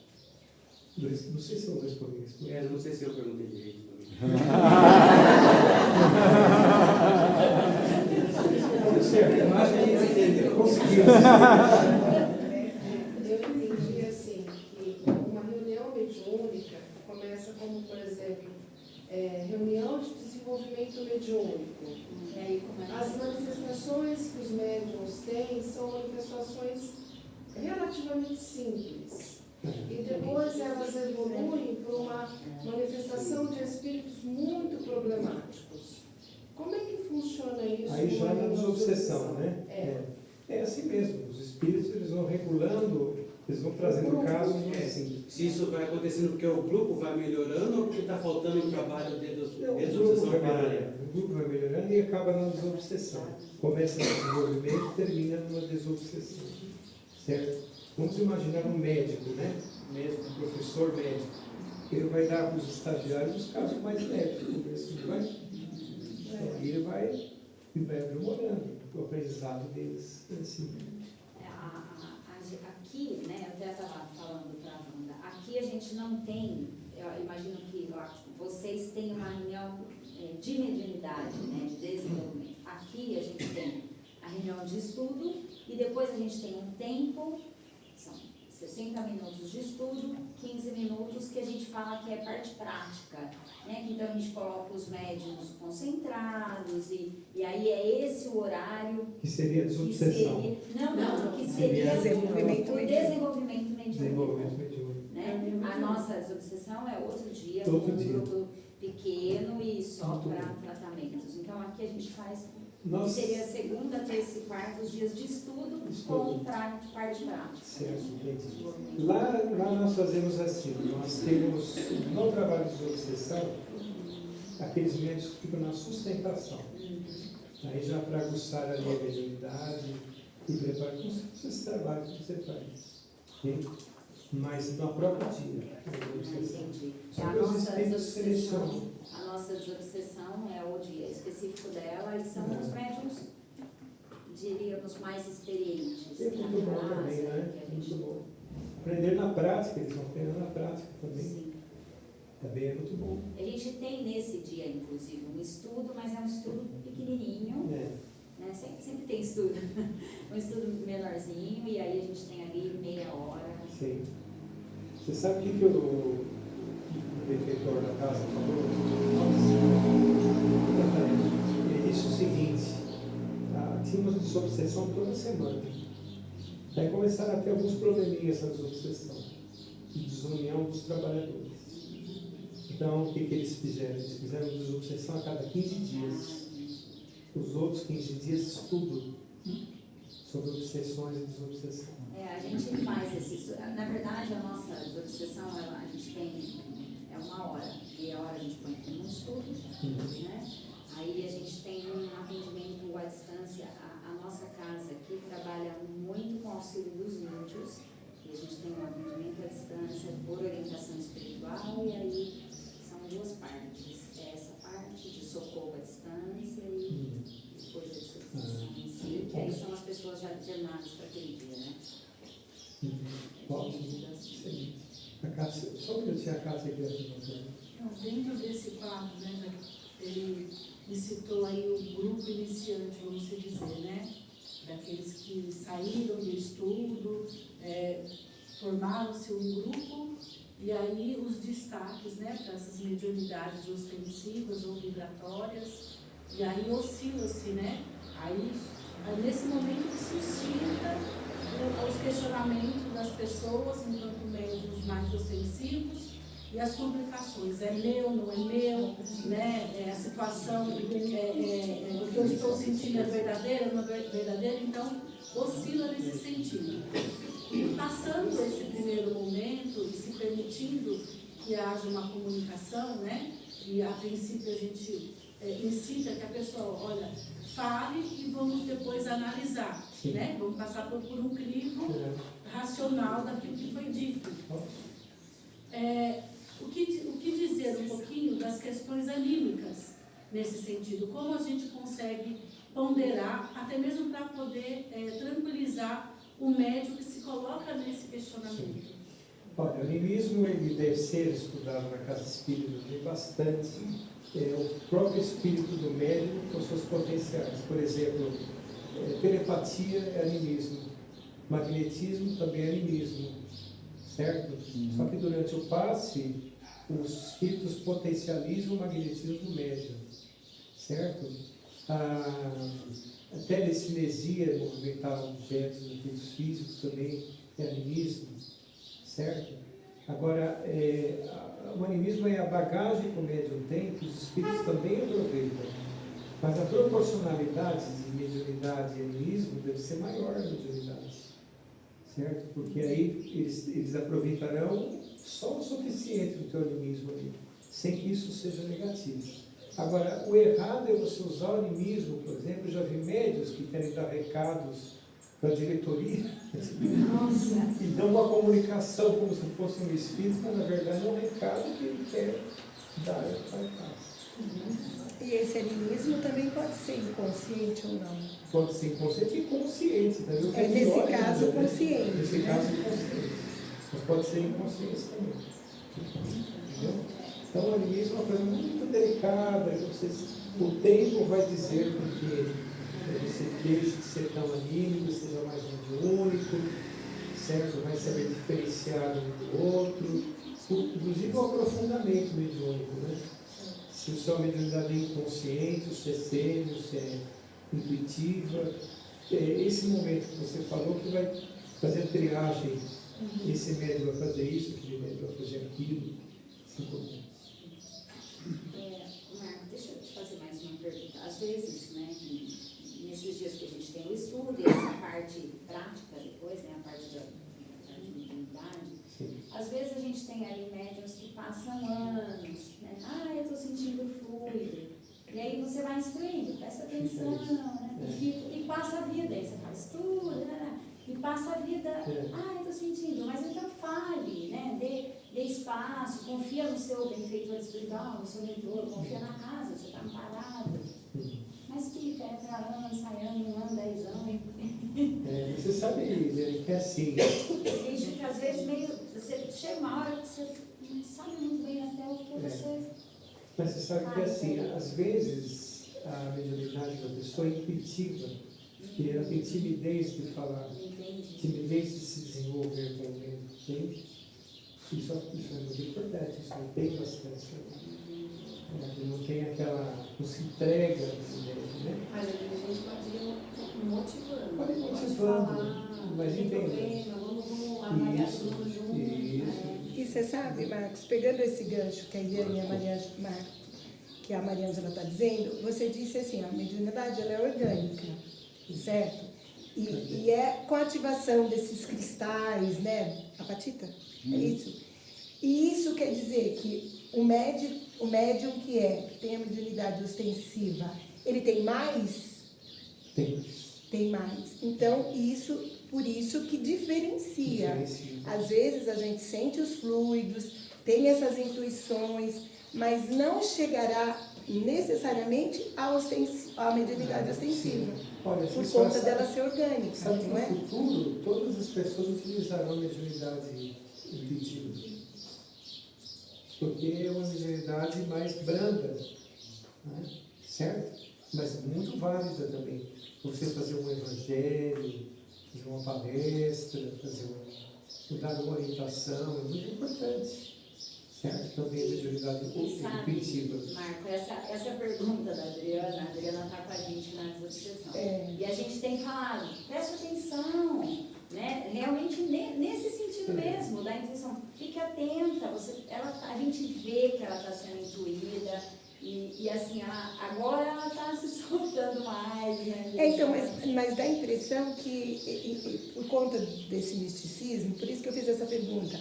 Não sei se eu respondi isso. Não sei se eu perguntei direito também. Certo, eu acho que a gente entendeu. Conseguiu. Eu entendi assim, que uma reunião mediúnica começa como, por exemplo, reunião de desenvolvimento mediúnico. E aí começa. As manifestações que os médiuns têm são manifestações relativamente simples. E depois elas evoluem para uma manifestação de espíritos muito problemáticos. Como é que funciona isso? Aí entrar na desobsessão, né? É assim mesmo. Os espíritos eles vão regulando, eles vão trazendo casos assim. Se isso vai acontecendo porque o grupo vai melhorando ou porque está faltando um trabalho dentro da O grupo desobsessão vai paralela? melhorando, o grupo vai melhorando e acaba na desobsessão. Começa no desenvolvimento e termina numa desobsessão. Certo? Vamos imaginar um médico, né? Um professor médico. Ele vai dar para os estagiários os casos mais leves. E ele vai aprimorando o aprendizado deles. Assim. Aqui, né, eu até estava falando para a Wanda, aqui a gente não tem, eu imagino que vocês têm uma reunião de mediunidade, né, de desenvolvimento. Aqui a gente tem a reunião de estudo e depois a gente tem um tempo, são 60 minutos de estudo, 15 minutos que a gente fala que é parte prática, né? Então a gente coloca os médiuns concentrados e aí é esse o horário Que seria desobsessão. Que seria Desenvolvimento o desenvolvimento mediúnico. Desenvolvimento mediúnico. Né? A nossa desobsessão é outro dia, Outro com um dia. grupo pequeno e só Muito para bom. tratamentos. Então aqui a gente faz, Nós- seria segunda, terça e quarta, os dias de estudo com parte prática. Certo, entendi. Lá nós fazemos assim, nós temos no trabalho de desobsessão, aqueles médicos que ficam na sustentação. Aí já para aguçar ali a mediunidade e preparar como se fosse esse trabalho que você faz. Ok? Mas no próprio dia. Entendi. Só A que os nossa espíritos selecionam. desobsessão é o dia específico dela e são os médiums, diríamos, mais experientes. É muito bom na também, casa, né? que a Muito gente- bom. Aprender na prática, eles vão aprender na prática também. Sim. Também é muito bom. A gente tem nesse dia, inclusive, um estudo, mas é um estudo pequenininho, É. né? Sempre tem estudo. Um estudo menorzinho e aí a gente tem ali meia hora. Sim. Você sabe o que o benfeitor da casa falou? Nossa, ele disse o seguinte, tínhamos desobsessão toda semana. Aí começaram a ter alguns probleminhas essa desobsessão e desunião dos trabalhadores. Então, o que eles fizeram? Eles fizeram desobsessão a cada 15 dias. Os outros 15 dias, estudo sobre obsessões e desobsessão. A gente faz esse estudo. Na verdade, a nossa desobsessão, a gente tem uma hora. E a hora a gente põe como um estudo, né? Aí a gente tem um atendimento à distância. A nossa casa aqui trabalha muito com o auxílio dos índios. E a gente tem um atendimento à distância por orientação espiritual. E aí são duas partes. Essa parte de socorro à distância e depois a desobsessão em si. Que aí são as pessoas já internadas para aquele dia, né? Ótimo. A Cássia, só um minutinho, a Cássia aqui atrás. Dentro desse quadro, né, ele citou aí o grupo iniciante, vamos dizer, né? Daqueles que saíram do estudo, formaram-se um grupo, e aí os destaques, né, para essas mediunidades ostensivas ou vibratórias, e aí oscila-se, né? Aí nesse momento suscita os questionamentos das pessoas enquanto médiuns mais ostensivos e as complicações, é meu, não é meu, né? A situação, o que eu estou sentindo é verdadeiro, não é verdadeiro, então oscila nesse sentido. E passando esse primeiro momento e se permitindo que haja uma comunicação, né? E a princípio a gente incita que a pessoa, olha, fale e vamos depois analisar, né? Vamos passar por um crivo racional daquilo que foi dito. O que dizer um pouquinho das questões anímicas nesse sentido? Como a gente consegue ponderar, até mesmo para poder tranquilizar o médium que se coloca nesse questionamento? Olha, o animismo ele deve ser estudado na casa espírita, tem bastante. O próprio espírito do médium com suas potenciais. Por exemplo, telepatia é animismo, magnetismo também é animismo, certo? Só que durante o passe, os espíritos potencializam o magnetismo do médium, certo? A telecinesia, movimentar objetos, efeitos físicos também é animismo, certo? Agora, o animismo é a bagagem que o médium tem, que os espíritos também aproveitam. Mas a proporcionalidade de mediunidade e animismo deve ser maior na mediunidade, certo? Porque aí eles aproveitarão só o suficiente do teu animismo ali, sem que isso seja negativo. Agora, o errado é você usar o animismo, por exemplo, eu já vi médios que querem dar recados para a diretoria, e dão uma comunicação como se fosse um espírito, mas na verdade é um recado que ele quer dar para a casa. E esse animismo também pode ser inconsciente ou não? Pode ser inconsciente e consciente também. Nesse caso, consciente. Nesse caso, consciente. Mas pode ser inconsciente também. Entendeu? Então, o animismo é uma coisa muito delicada. O tempo vai dizer porque você deixe de ser tão anímico, seja mais mediúnico, certo? Vai saber diferenciar um do outro. Inclusive, o aprofundamento mediúnico, né? Se a sua mediunidade é inconsciente, se é sêmio, se é intuitiva, esse momento que você falou que vai fazer a triagem, esse médium vai fazer isso, aquele médium vai fazer aquilo, assim como... Marco, deixa eu te fazer mais uma pergunta. Às vezes, né, nesses dias que a gente tem o estudo e essa parte prática depois, né, a parte da mediunidade, às vezes a gente tem ali médiums que passam anos, né? Eu estou sentindo fluido. E aí você vai instruindo, presta atenção, né? E passa a vida, aí você faz tudo, né? E passa a vida, eu estou sentindo, mas então fale, né? Dê espaço, confia no seu benfeitor espiritual, no seu mentor, confia na casa, você está amparado. Mas fica, entra ano, sai ano, 1 ano, 10 anos. Você sabe que é assim. A gente fica às vezes meio. Você chega uma hora que você não sabe muito bem até o que você. Mas você sabe que é assim, às vezes a mediunidade da pessoa é intuitiva, e ela tem timidez de falar, timidez de se desenvolver também, entende? Isso é muito importante, isso não tem bastante. Não tem aquela. Não se entrega nesse meio, né? Mas a gente pode ir motivando. Pode ir motivando, falar, mas tem entenda. problema, vamos avaliar tudo junto. E você sabe, Marcos, pegando esse gancho que a Eliane e a Mariângela está dizendo, você disse assim, a mediunidade ela é orgânica, certo? E é com a ativação desses cristais, né? Apatita? É isso? E isso quer dizer que o médium que tem a mediunidade ostensiva, ele tem mais? Tem mais. Então, por isso que diferencia. Às vezes a gente sente os fluidos, tem essas intuições, mas não chegará necessariamente à mediunidade ostensiva. Olha, por conta dela ser orgânica. Sabe que não é? no futuro, todas as pessoas utilizarão a mediunidade intuitiva. Porque é uma mediunidade mais branda, né? Certo? Mas muito válida também. Você fazer um evangelho, fazer uma palestra, dar uma orientação, é muito importante. Certo? Também a mediunidade intuitiva. Marco, essa pergunta da Adriana, a Adriana está com a gente na sessão. E a gente tem falado, presta atenção, né? Realmente nesse sentido mesmo, da intuição. Fique atenta, a gente vê que ela está sendo intuída. E assim, agora ela está se soltando mais, né? Então, mas dá a impressão que, por conta desse misticismo, por isso que eu fiz essa pergunta,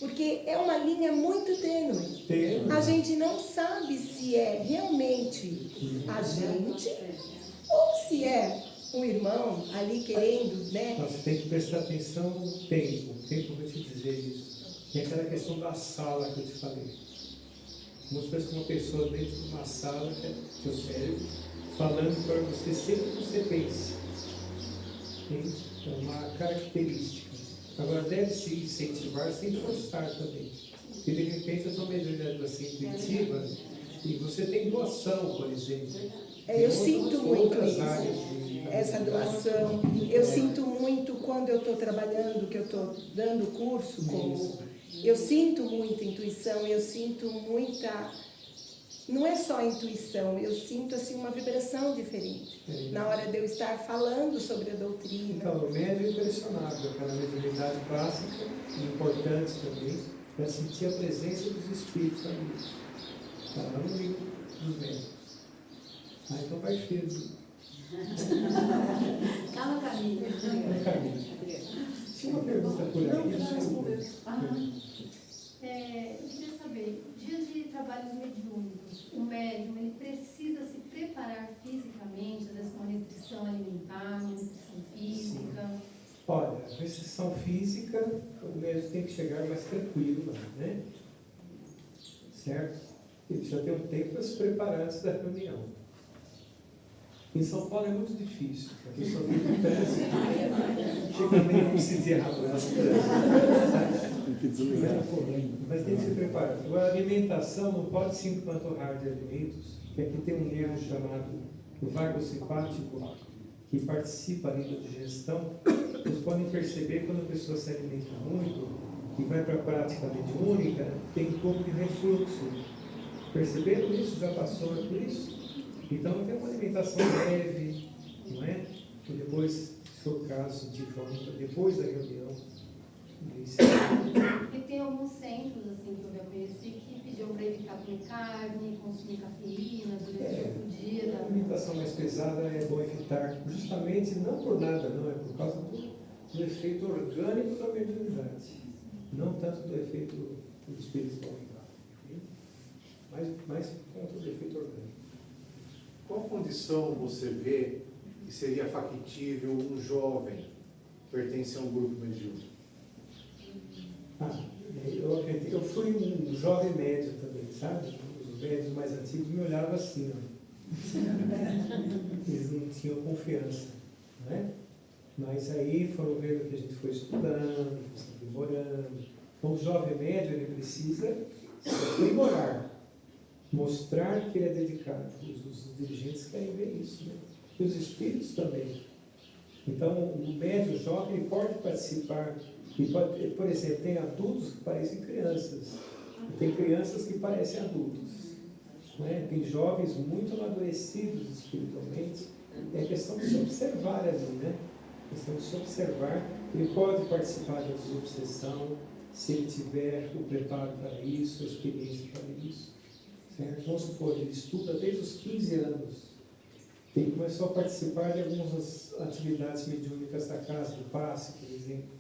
porque é uma linha muito tênue. A gente não sabe se é realmente a gente ou se é um irmão ali querendo, né? Você tem que prestar atenção no tempo. O tempo eu vou te dizer isso. Tem aquela questão da sala que eu te falei. Como se fosse uma pessoa dentro de uma sala, que é o seu cérebro, falando para você sempre que você pensa. É uma característica. Agora, deve-se incentivar sem forçar também. Porque, de repente, a sua mediunidade vai ser intuitiva e você tem doação, por exemplo. Eu sinto muito isso, essa doação. Eu sinto muito quando eu estou trabalhando, que eu estou dando curso como... Eu sinto muita intuição, eu sinto muita... Não é só intuição, eu sinto assim uma vibração diferente. Na hora de eu estar falando sobre a doutrina. Então, o médium é impressionável, aquela mediunidade básica, importante também, para sentir a presença dos espíritos ali. Falando dos médiums. Ah, então vai filho. Tá no caminho. No caminho. Tinha uma pergunta por aí. Eu queria saber, dias de trabalhos mediúnicos, o médium ele precisa se preparar fisicamente, às vezes com uma restrição alimentar, uma restrição física? Olha, restrição física, o médico tem que chegar mais tranquilo lá, né? Certo? Ele precisa ter um tempo para se preparar antes da reunião. Em São Paulo é muito difícil, a pessoa fica em trânsito, chega meio com se derramar. Mas tem que se preparar. Agora, a alimentação não pode se empanturrar de alimentos, porque aqui tem um nervo chamado o vago simpático, que participa ali da digestão. Vocês podem perceber quando a pessoa se alimenta muito e vai para a prática mediúnica, tem um pouco de refluxo. Perceberam isso? Já passou por isso? Então tem uma alimentação leve, não é? E depois, se for o caso, depois da reunião. E tem alguns centros assim, que eu já conheci que pediam para evitar comer carne, consumir cafeína durante o dia. A alimentação mais pesada é bom evitar, justamente não por nada, não, é por causa do efeito orgânico da mediunidade, não tanto do efeito do espiritual, mas por conta do efeito orgânico. Qual condição você vê que seria factível um jovem pertencer a um grupo mediúnico? Eu acredito, eu fui um jovem médio também, sabe? Os médios mais antigos me olhavam assim, ó. Eles não tinham confiança, né? Mas aí foram vendo que a gente foi estudando, foi se aprimorando. Então o jovem médio, ele precisa se aprimorar, mostrar que ele é dedicado. Os dirigentes querem ver isso, né? E os espíritos também. Então o médio jovem ele pode participar. E pode, por exemplo, tem adultos que parecem crianças, tem crianças que parecem adultos, né? Tem jovens muito amadurecidos espiritualmente. É questão de se observar ali, né? É questão de se observar. Ele pode participar da desobsessão se ele tiver o preparo para isso, a experiência para isso. Certo? Vamos supor, ele estuda desde os 15 anos. Ele começou a participar de algumas atividades mediúnicas da casa do passe, por exemplo.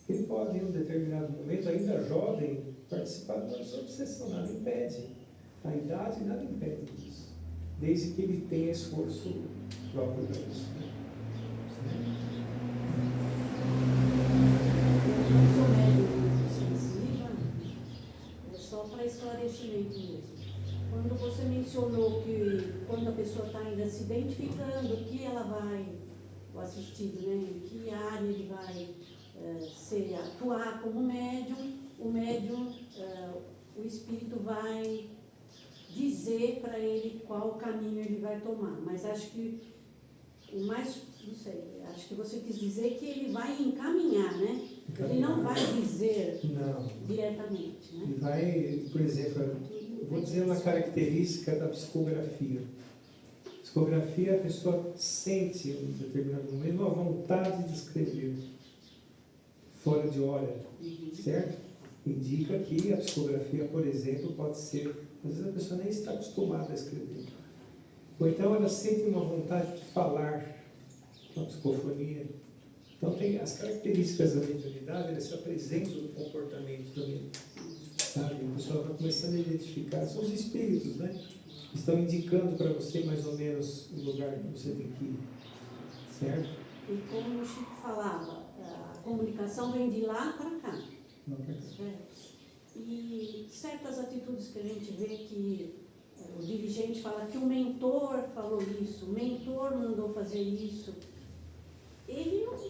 Ele pode, em um determinado momento, ainda jovem, participar de uma desobsessão, nada impede. A idade nada impede disso, desde que ele tenha esforço próprio para isso. Eu não sou médico extensiva, é só para esclarecimento mesmo. Quando você mencionou que quando a pessoa está ainda se identificando, o que ela vai, o assistido, né, em que área ele vai atuar como médium, o médium, o espírito vai dizer para ele qual caminho ele vai tomar. Mas acho que o mais, não sei, acho que você quis dizer que ele vai encaminhar, né? Ele não vai dizer diretamente, né? Ele vai, por exemplo, eu vou dizer uma característica da psicografia. Psicografia, a pessoa sente em um determinado momento uma vontade de escrever fora de hora, certo? Indica que a psicografia, por exemplo, pode ser, às vezes a pessoa nem está acostumada a escrever. Ou então ela sente uma vontade de falar, uma psicofonia. Então tem as características da mediunidade, elas se apresentam no comportamento também. Sabe? A pessoa vai começando a identificar, são os espíritos, né? Estão indicando para você mais ou menos o lugar que você tem que ir, certo? E como o Chico falava, a comunicação vem de lá para cá. E certas atitudes que a gente vê que o dirigente fala que o mentor falou isso, o mentor mandou fazer isso.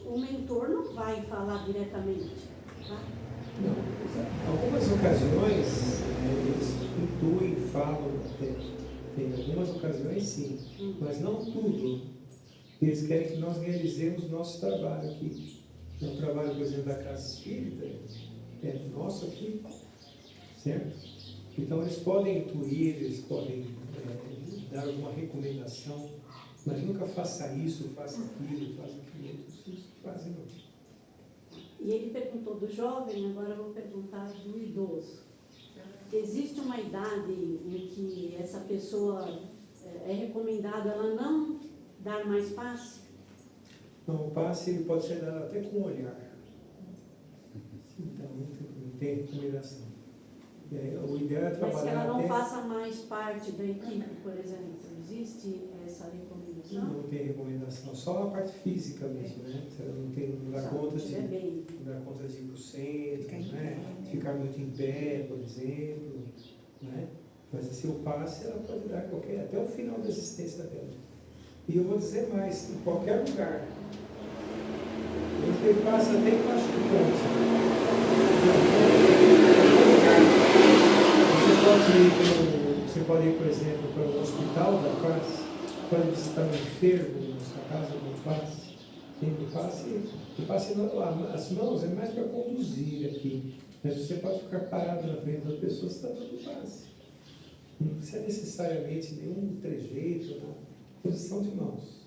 O mentor não vai falar diretamente, tá? Não. Algumas ocasiões eles intuem, falam até. Tem algumas ocasiões sim, mas não tudo. Eles querem que nós realizemos o nosso trabalho aqui. O trabalho, por exemplo, da Casa Espírita é nosso aqui, certo? Então eles podem intuir, eles podem dar alguma recomendação, mas nunca faça isso, faça aquilo, faça aquilo outro. Isso fazem não. E ele perguntou do jovem, agora eu vou perguntar do idoso. Existe uma idade em que essa pessoa é recomendado ela não dar mais passe? Não, o passe ele pode ser dado até com o olhar. Então, não tem recomendação. O ideal é Mas trabalhar que ela não até... faça mais parte da equipe, por exemplo. Existe essa recomendação? Não tem recomendação, só a parte física mesmo, né? Se ela não dá conta de ir para o centro, né? Ficar muito em pé, por exemplo, né? Mas se o passe, ela pode dar até o final da existência dela. E eu vou dizer mais, em qualquer lugar. Ele passa até embaixo do ponte. Você pode ir, por exemplo, para o hospital da paz, pode visitar um enfermo na sua casa com passe. O passe, as mãos é mais para conduzir aqui. Mas você pode ficar parado na frente da pessoa, você está dando passe. Não precisa necessariamente nenhum trejeito, não. Posição de mãos.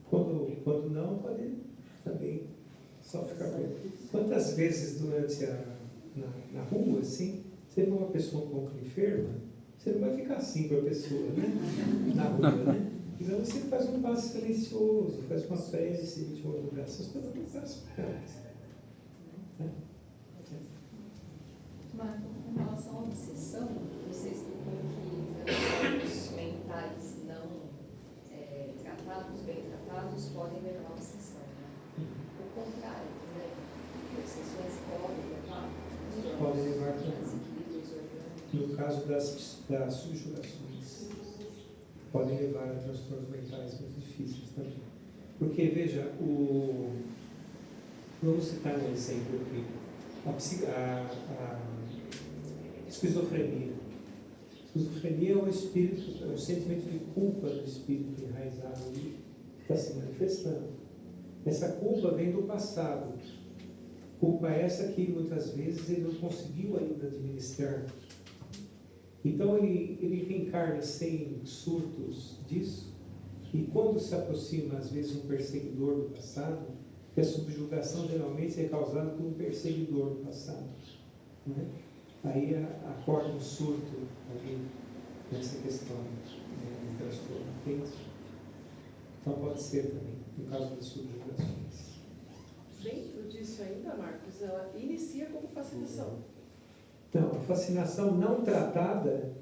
Quando não, pode também só ficar perto. Quantas vezes durante na rua, assim, você vê uma pessoa um pouco enferma, você não vai ficar assim para a pessoa, né? Na rua, né? Então você faz um passo silencioso, faz uma prece de uma oração, você faz um passo para ela. Marco, com relação à obsessão, você explicou que transtornos mentais não tratados, bem tratados, podem levar à obsessão. Né? O contrário, né? Obsessões podem levar a desequilíbrios orgânicos. No caso das subjugações, podem levar a transtornos mentais muito difíceis também. Porque, veja, vamos citar um exemplo aqui. A esquizofrenia. A esquizofrenia é um espírito, é um sentimento de culpa do espírito enraizado ali, que está se manifestando. Essa culpa vem do passado. Culpa essa que muitas vezes ele não conseguiu ainda administrar. Então ele reencarna sem surtos disso, e quando se aproxima às vezes um perseguidor do passado, que a subjugação geralmente é causada por um perseguidor do passado, né? Aí acorda um surto ali nessa questão de transtorno, entende? Então pode ser também, no caso das subjugações. Dentro disso ainda, Marcos, ela inicia como fascinação. Não, a fascinação não tratada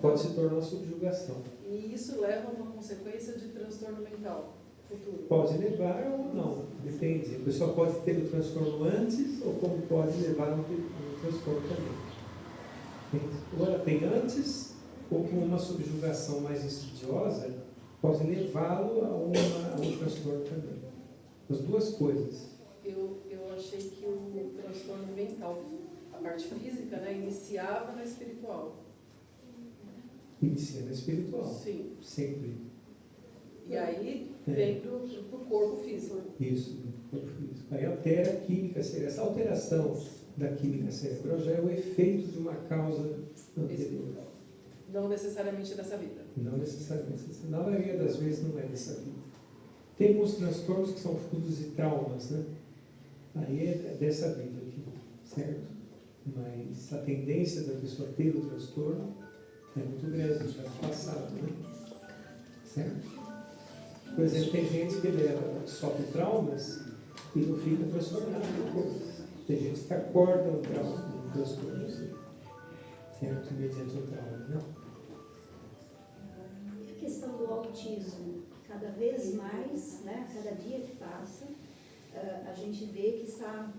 pode se tornar subjugação. E isso leva a uma consequência de transtorno mental futuro? Pode levar ou não, depende. A pessoa pode ter o transtorno antes ou como pode levar um transtorno também. Ou ela tem antes, ou com uma subjugação mais insidiosa, pode levá-lo a um transtorno também. As duas coisas. Eu achei que o transtorno mental, a parte física, né, iniciava na espiritual. Inicia na espiritual. Sim. Sempre. E aí vem para o corpo físico. Isso, corpo físico. Aí altera a química cerebral. Essa alteração da química cerebral já é o efeito de uma causa anterior. Não necessariamente dessa vida. Não necessariamente. Na maioria das vezes não é dessa vida. Tem alguns transtornos que são frutos de traumas, né? Aí é dessa vida aqui, certo? Mas a tendência da pessoa ter o transtorno é muito grande, já é passado, né? Certo? Por exemplo, tem gente que sofre traumas e não fica transtornado depois. Tem gente que acorda um trauma, um transtorno, certo? Mediante o trauma, não? E a questão do autismo? Cada vez mais, né, cada dia que passa, a gente vê que está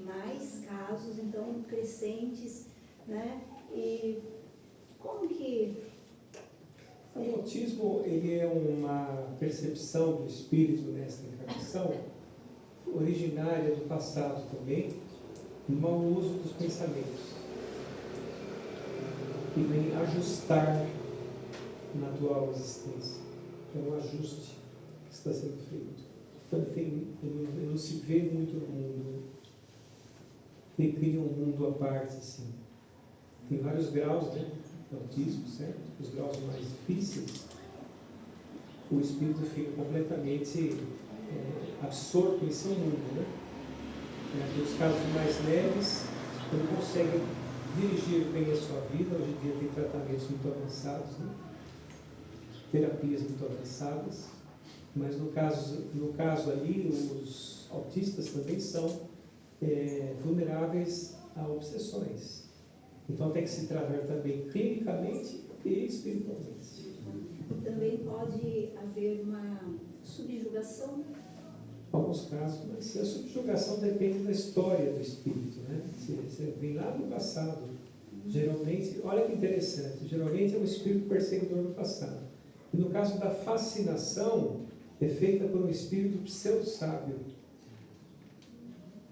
mais casos, então, crescentes, né? E como que... O autismo, ele é uma percepção do espírito nesta encarnação, originária do passado também, do mau uso dos pensamentos, que vem ajustar na atual existência. É um ajuste que está sendo feito. Então ele não se vê muito no mundo. Ele cria um mundo à parte, assim. Tem vários graus, né, de autismo, certo? Os graus mais difíceis, o espírito fica completamente absorto em seu mundo, né? Nos casos mais leves, ele consegue dirigir bem a sua vida. Hoje em dia tem tratamentos muito avançados, né? terapias muito avançadas, mas no caso ali, os autistas também são vulneráveis a obsessões. Então tem que se tratar também clinicamente e espiritualmente. Também pode haver uma subjugação. Alguns casos, mas a subjugação depende da história do espírito, né? Você vem lá do passado. Geralmente, olha que interessante, geralmente é um espírito perseguidor do passado. E no caso da fascinação, é feita por um espírito pseudo-sábio,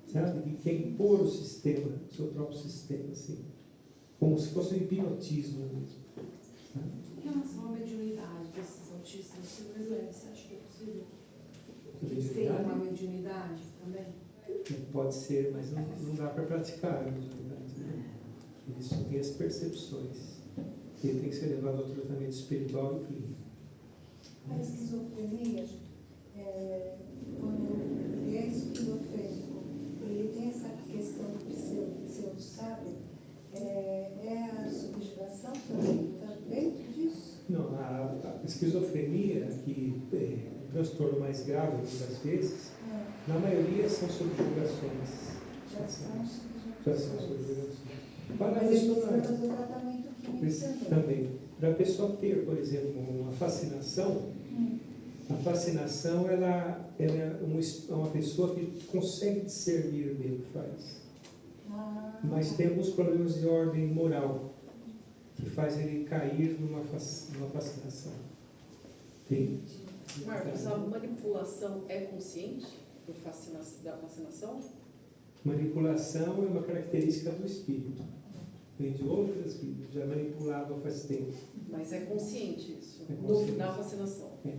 sabe? Que quer impor o sistema, o seu próprio sistema, assim, como se fosse um hipnotismo mesmo. Sabe? Em relação à mediunidade desses autistas, você mais leve, você acha que é possível? Eles têm uma mediunidade também? Pode ser, mas não dá para praticar a mediunidade, né? Eles só têm as percepções. Ele tem que ser levado ao tratamento espiritual e clínico. A esquizofrenia, quando ele é esquizofrênico, ele tem essa questão do pseudo-sábio, é a subjugação também, está dentro disso? Não, a esquizofrenia, que é o transtorno mais grave muitas vezes, na maioria são subjugações. Já são subjugações. Para Mas a ele pessoa, precisa fazer o tratamento químico também. Para a pessoa ter, por exemplo, uma fascinação, a fascinação ela é uma pessoa que consegue discernir bem o que faz. Mas tem alguns problemas de ordem moral que faz ele cair numa fascinação. Tem. Marcos, a manipulação é consciente da fascinação? Manipulação é uma característica do espírito. Vem de outras vidas, já manipulado faz tempo. Mas é consciente isso, É consciente. na fascinação. É.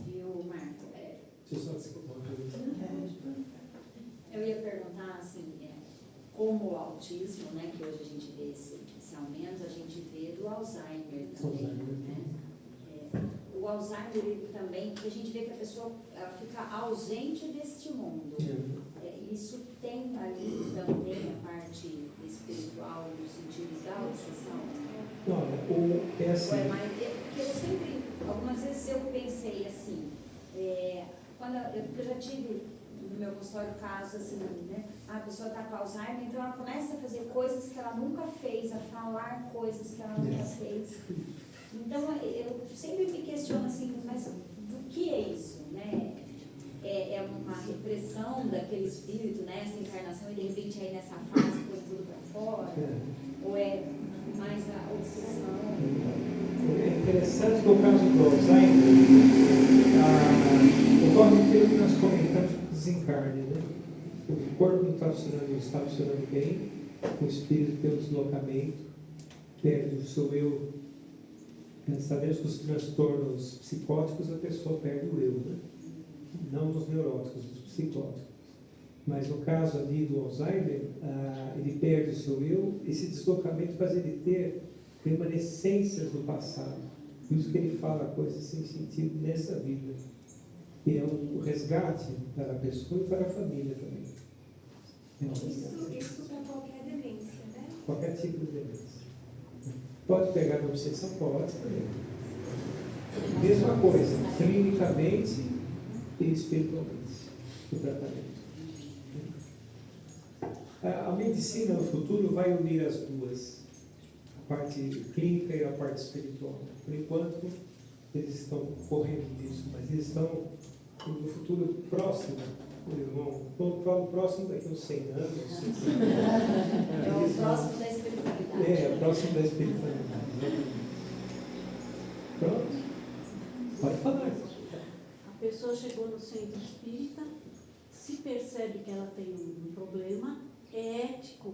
Viu, Marco? Deixa eu só desculpar uma coisa. Eu ia perguntar, assim, como o autismo, né, que hoje a gente vê esse aumento, a gente vê do Alzheimer também, né? O Alzheimer, ele também, porque a gente vê que a pessoa ela fica ausente deste mundo. Isso tem ali também a parte espiritual, no sentido da obsessão? Não, é assim. Porque eu sempre, algumas vezes eu pensei assim, porque eu já tive no meu consultório casos assim, né? A pessoa está com Alzheimer, então ela começa a fazer coisas que ela nunca fez, a falar coisas que ela nunca fez. Então eu sempre me questiono assim, mas do que é isso, né? É uma repressão daquele espírito, né? Essa encarnação, e de repente aí nessa fase põe tudo para fora? Ou é mais a obsessão? É interessante que o caso do Alzheimer, ocorre aquilo que nós comentamos do desencarne, né? O corpo não está funcionando bem, o espírito tem um deslocamento, perde o seu eu. Sabemos que os transtornos psicóticos a pessoa perde o eu, né? Não nos neuróticos, nos psicóticos. Mas no caso ali do Alzheimer, ele perde o seu eu, esse deslocamento faz ele ter remanescências do passado. Por isso que ele fala coisas sem sentido nessa vida. E é um resgate para a pessoa e para a família também. Isso para qualquer demência, né? Qualquer tipo de demência. Pode pegar na obsessão? Pode também. Mesma coisa, clinicamente e espiritualmente, o tratamento. A medicina no futuro vai unir as duas, a parte clínica e a parte espiritual. Por enquanto, eles estão correndo disso, mas eles estão no futuro próximo, irmão. Quando falo próximo, daqui uns 100 anos. É o próximo da espiritualidade. É o próximo da espiritualidade. Pronto? Pode falar. A pessoa chegou no centro espírita, se percebe que ela tem um problema, é ético,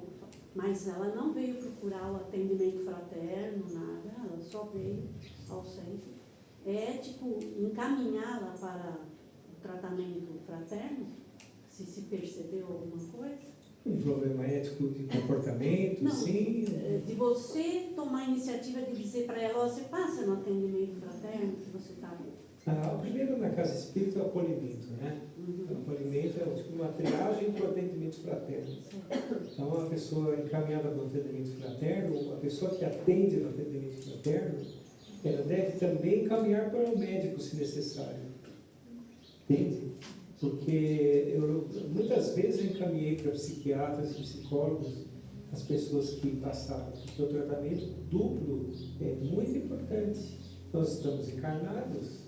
mas ela não veio procurar o atendimento fraterno, nada, ela só veio ao centro. É ético encaminhá-la para o tratamento fraterno, se percebeu alguma coisa? Um problema ético de comportamento, não, sim. De você tomar a iniciativa de dizer para ela, você passa no atendimento fraterno que você está... O primeiro na casa espírita é o acolhimento, né? O acolhimento é tipo uma triagem para o atendimento fraterno. Então, a pessoa encaminhada para o atendimento fraterno, a pessoa que atende no atendimento fraterno, ela deve também caminhar para o médico, se necessário. Entende? Porque muitas vezes eu encaminhei para psiquiatras e psicólogos as pessoas que passaram, porque o tratamento duplo é muito importante. Nós estamos encarnados,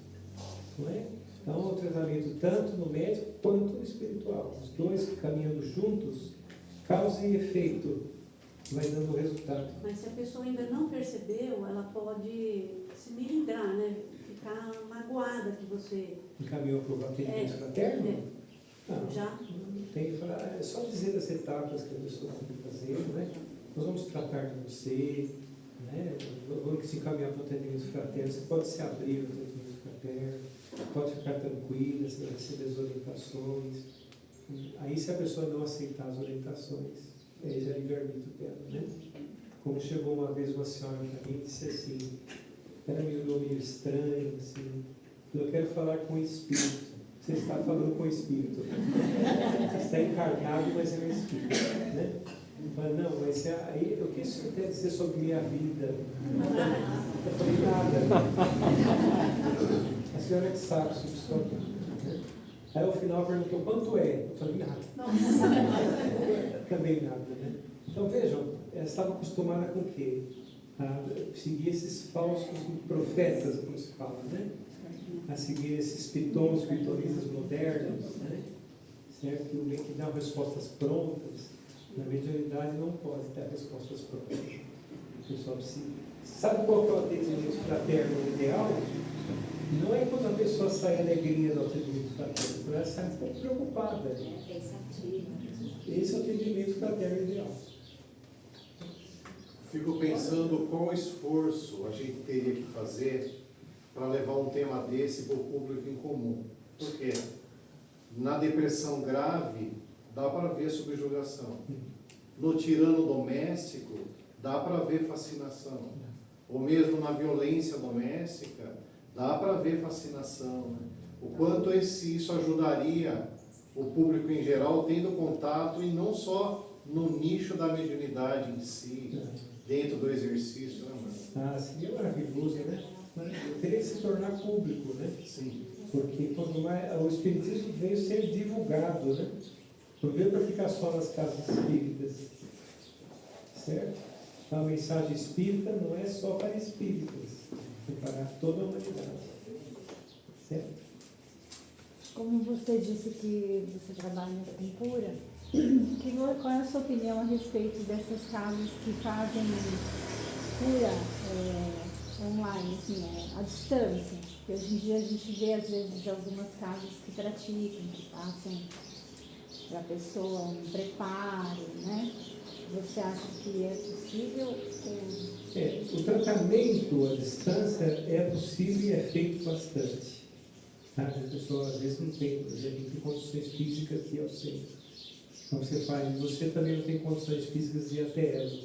não é? Então, o tratamento tanto no médico quanto no espiritual. Os dois caminhando juntos, causa e efeito, vai dando resultado. Mas se a pessoa ainda não percebeu, ela pode se melindrar, né? Ficar magoada que você... Encaminhou para o atendimento fraterno? Não, Já? tem que falar, é só dizer as etapas que a pessoa tem que fazer, né? Nós vamos tratar de você, né? Vamos se encaminhar para o atendimento fraterno, você pode se abrir no atendimento fraterno, pode ficar tranquila, você vai receber as orientações. Aí, se a pessoa não aceitar as orientações, aí já é livre-arbítrio dela, né? Como chegou uma vez uma senhora para mim e disse assim, ela me olhou meio estranho, assim, eu quero falar com o Espírito. Você está falando com o Espírito. Você está encarnado, mas é um Espírito, né? Eu falei, não, mas aí, o que o senhor quer dizer sobre minha vida? Eu falei, nada. A senhora que sabe sobre isso aqui. Aí, ao final, perguntou, quanto é? Eu falei, nada. Também nada, né? Então, vejam, ela estava acostumada com o quê? A seguir esses falsos profetas, como se fala, né? A seguir esses pitonistas modernos, né? Certo? Que dão respostas prontas. Na mediunidade não pode dar respostas prontas. O pessoal precisa. Sabe qual que é o atendimento fraterno ideal? Não é quando a pessoa sai alegria do atendimento fraterno, quando ela sai um pouco preocupada. Esse é o atendimento fraterno ideal. Fico pensando qual esforço a gente teria que fazer para levar um tema desse para o público em comum. Por quê? Na depressão grave, dá para ver subjugação. No tirano doméstico, dá para ver fascinação. Ou mesmo na violência doméstica, dá para ver fascinação. Né? O quanto isso ajudaria o público em geral, tendo contato, e não só no nicho da mediunidade em si, dentro do exercício. Né, ah, seria maravilhoso, né? Teria que se tornar público, né? Sim. Porque quando o Espiritismo veio ser divulgado, né? Não veio para ficar só nas casas espíritas. Certo? A mensagem espírita não é só para espíritas, é para toda a humanidade. Certo? Como você disse que você trabalha com cura, qual é a sua opinião a respeito dessas casas que fazem cura online, assim, à distância? Porque hoje em dia a gente vê, às vezes, algumas casas que praticam, que passam para a pessoa um preparo, né? Você acha que é possível? O tratamento à distância é possível e é feito bastante. Tá? A pessoa às vezes não tem, por exemplo, não tem condições físicas de ir ao centro. Então você também não tem condições físicas de ir até ela.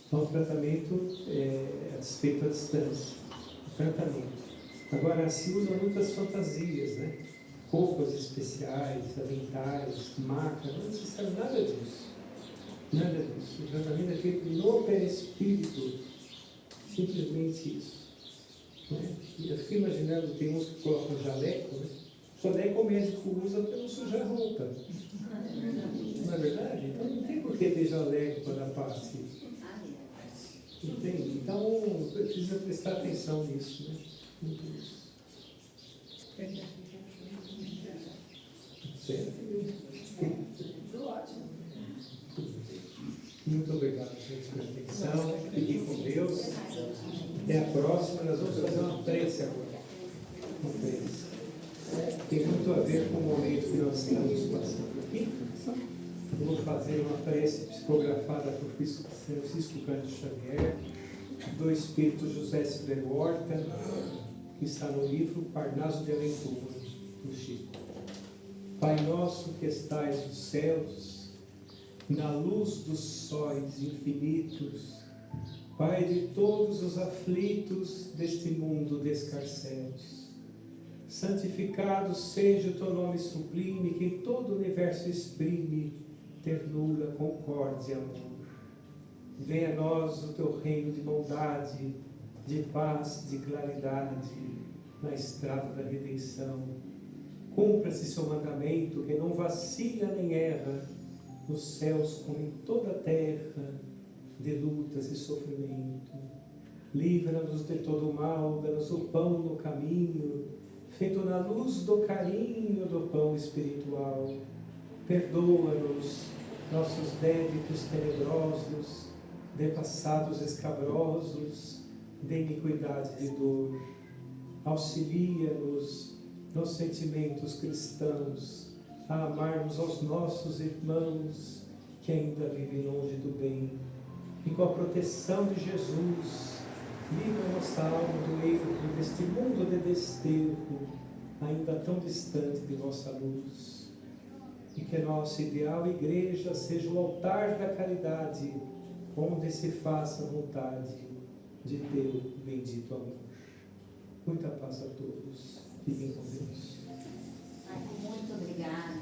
Então o tratamento é feito à distância. O tratamento. Agora, se usam muitas fantasias, né? Roupas especiais, aventais, macas, não é necessário nada disso. Nada disso. O tratamento é feito no perispírito. Simplesmente isso. Né? E eu fiquei imaginando, tem uns que colocam jaleco, né? O jaleco o médico usa para não sujar a roupa. Não é verdade? Então não tem por que ter jaleco para dar passe. Entende? Então precisa prestar atenção nisso. Né? Muito isso. Certo? Ótimo. Muito obrigado, gente, pela atenção. Fiquem com Deus. Até a próxima. Nós vamos fazer uma prece agora. Uma prece. Tem muito a ver com o momento que nós estamos passando aqui. Vou fazer uma prece psicografada por Francisco Cândido Xavier, do Espírito José Silveira Horta, que está no livro Parnaso de Aventura, do Chico. Pai nosso que estais nos céus, na luz dos sóis infinitos, Pai de todos os aflitos deste mundo descarcéus, santificado seja o teu nome sublime, que em todo o universo exprime ternura, concórdia e amor. Venha a nós o teu reino de bondade, de paz, de claridade na estrada da redenção. Cumpra-se seu mandamento, que não vacila nem erra, nos céus como em toda a terra, de lutas e sofrimento. Livra-nos de todo o mal, dá-nos o pão no caminho, feito na luz do carinho do pão espiritual. Perdoa-nos nossos débitos tenebrosos, de passados escabrosos, de iniquidade e de dor. Auxilia-nos nos sentimentos cristãos, a amarmos aos nossos irmãos que ainda vivem longe do bem. E com a proteção de Jesus, livra nossa alma do erro, deste mundo de desterro, ainda tão distante de vossa luz. E que nosso ideal igreja seja o altar da caridade, onde se faça a vontade de teu bendito amor. Muita paz a todos. Fiquem com Deus. Muito obrigada.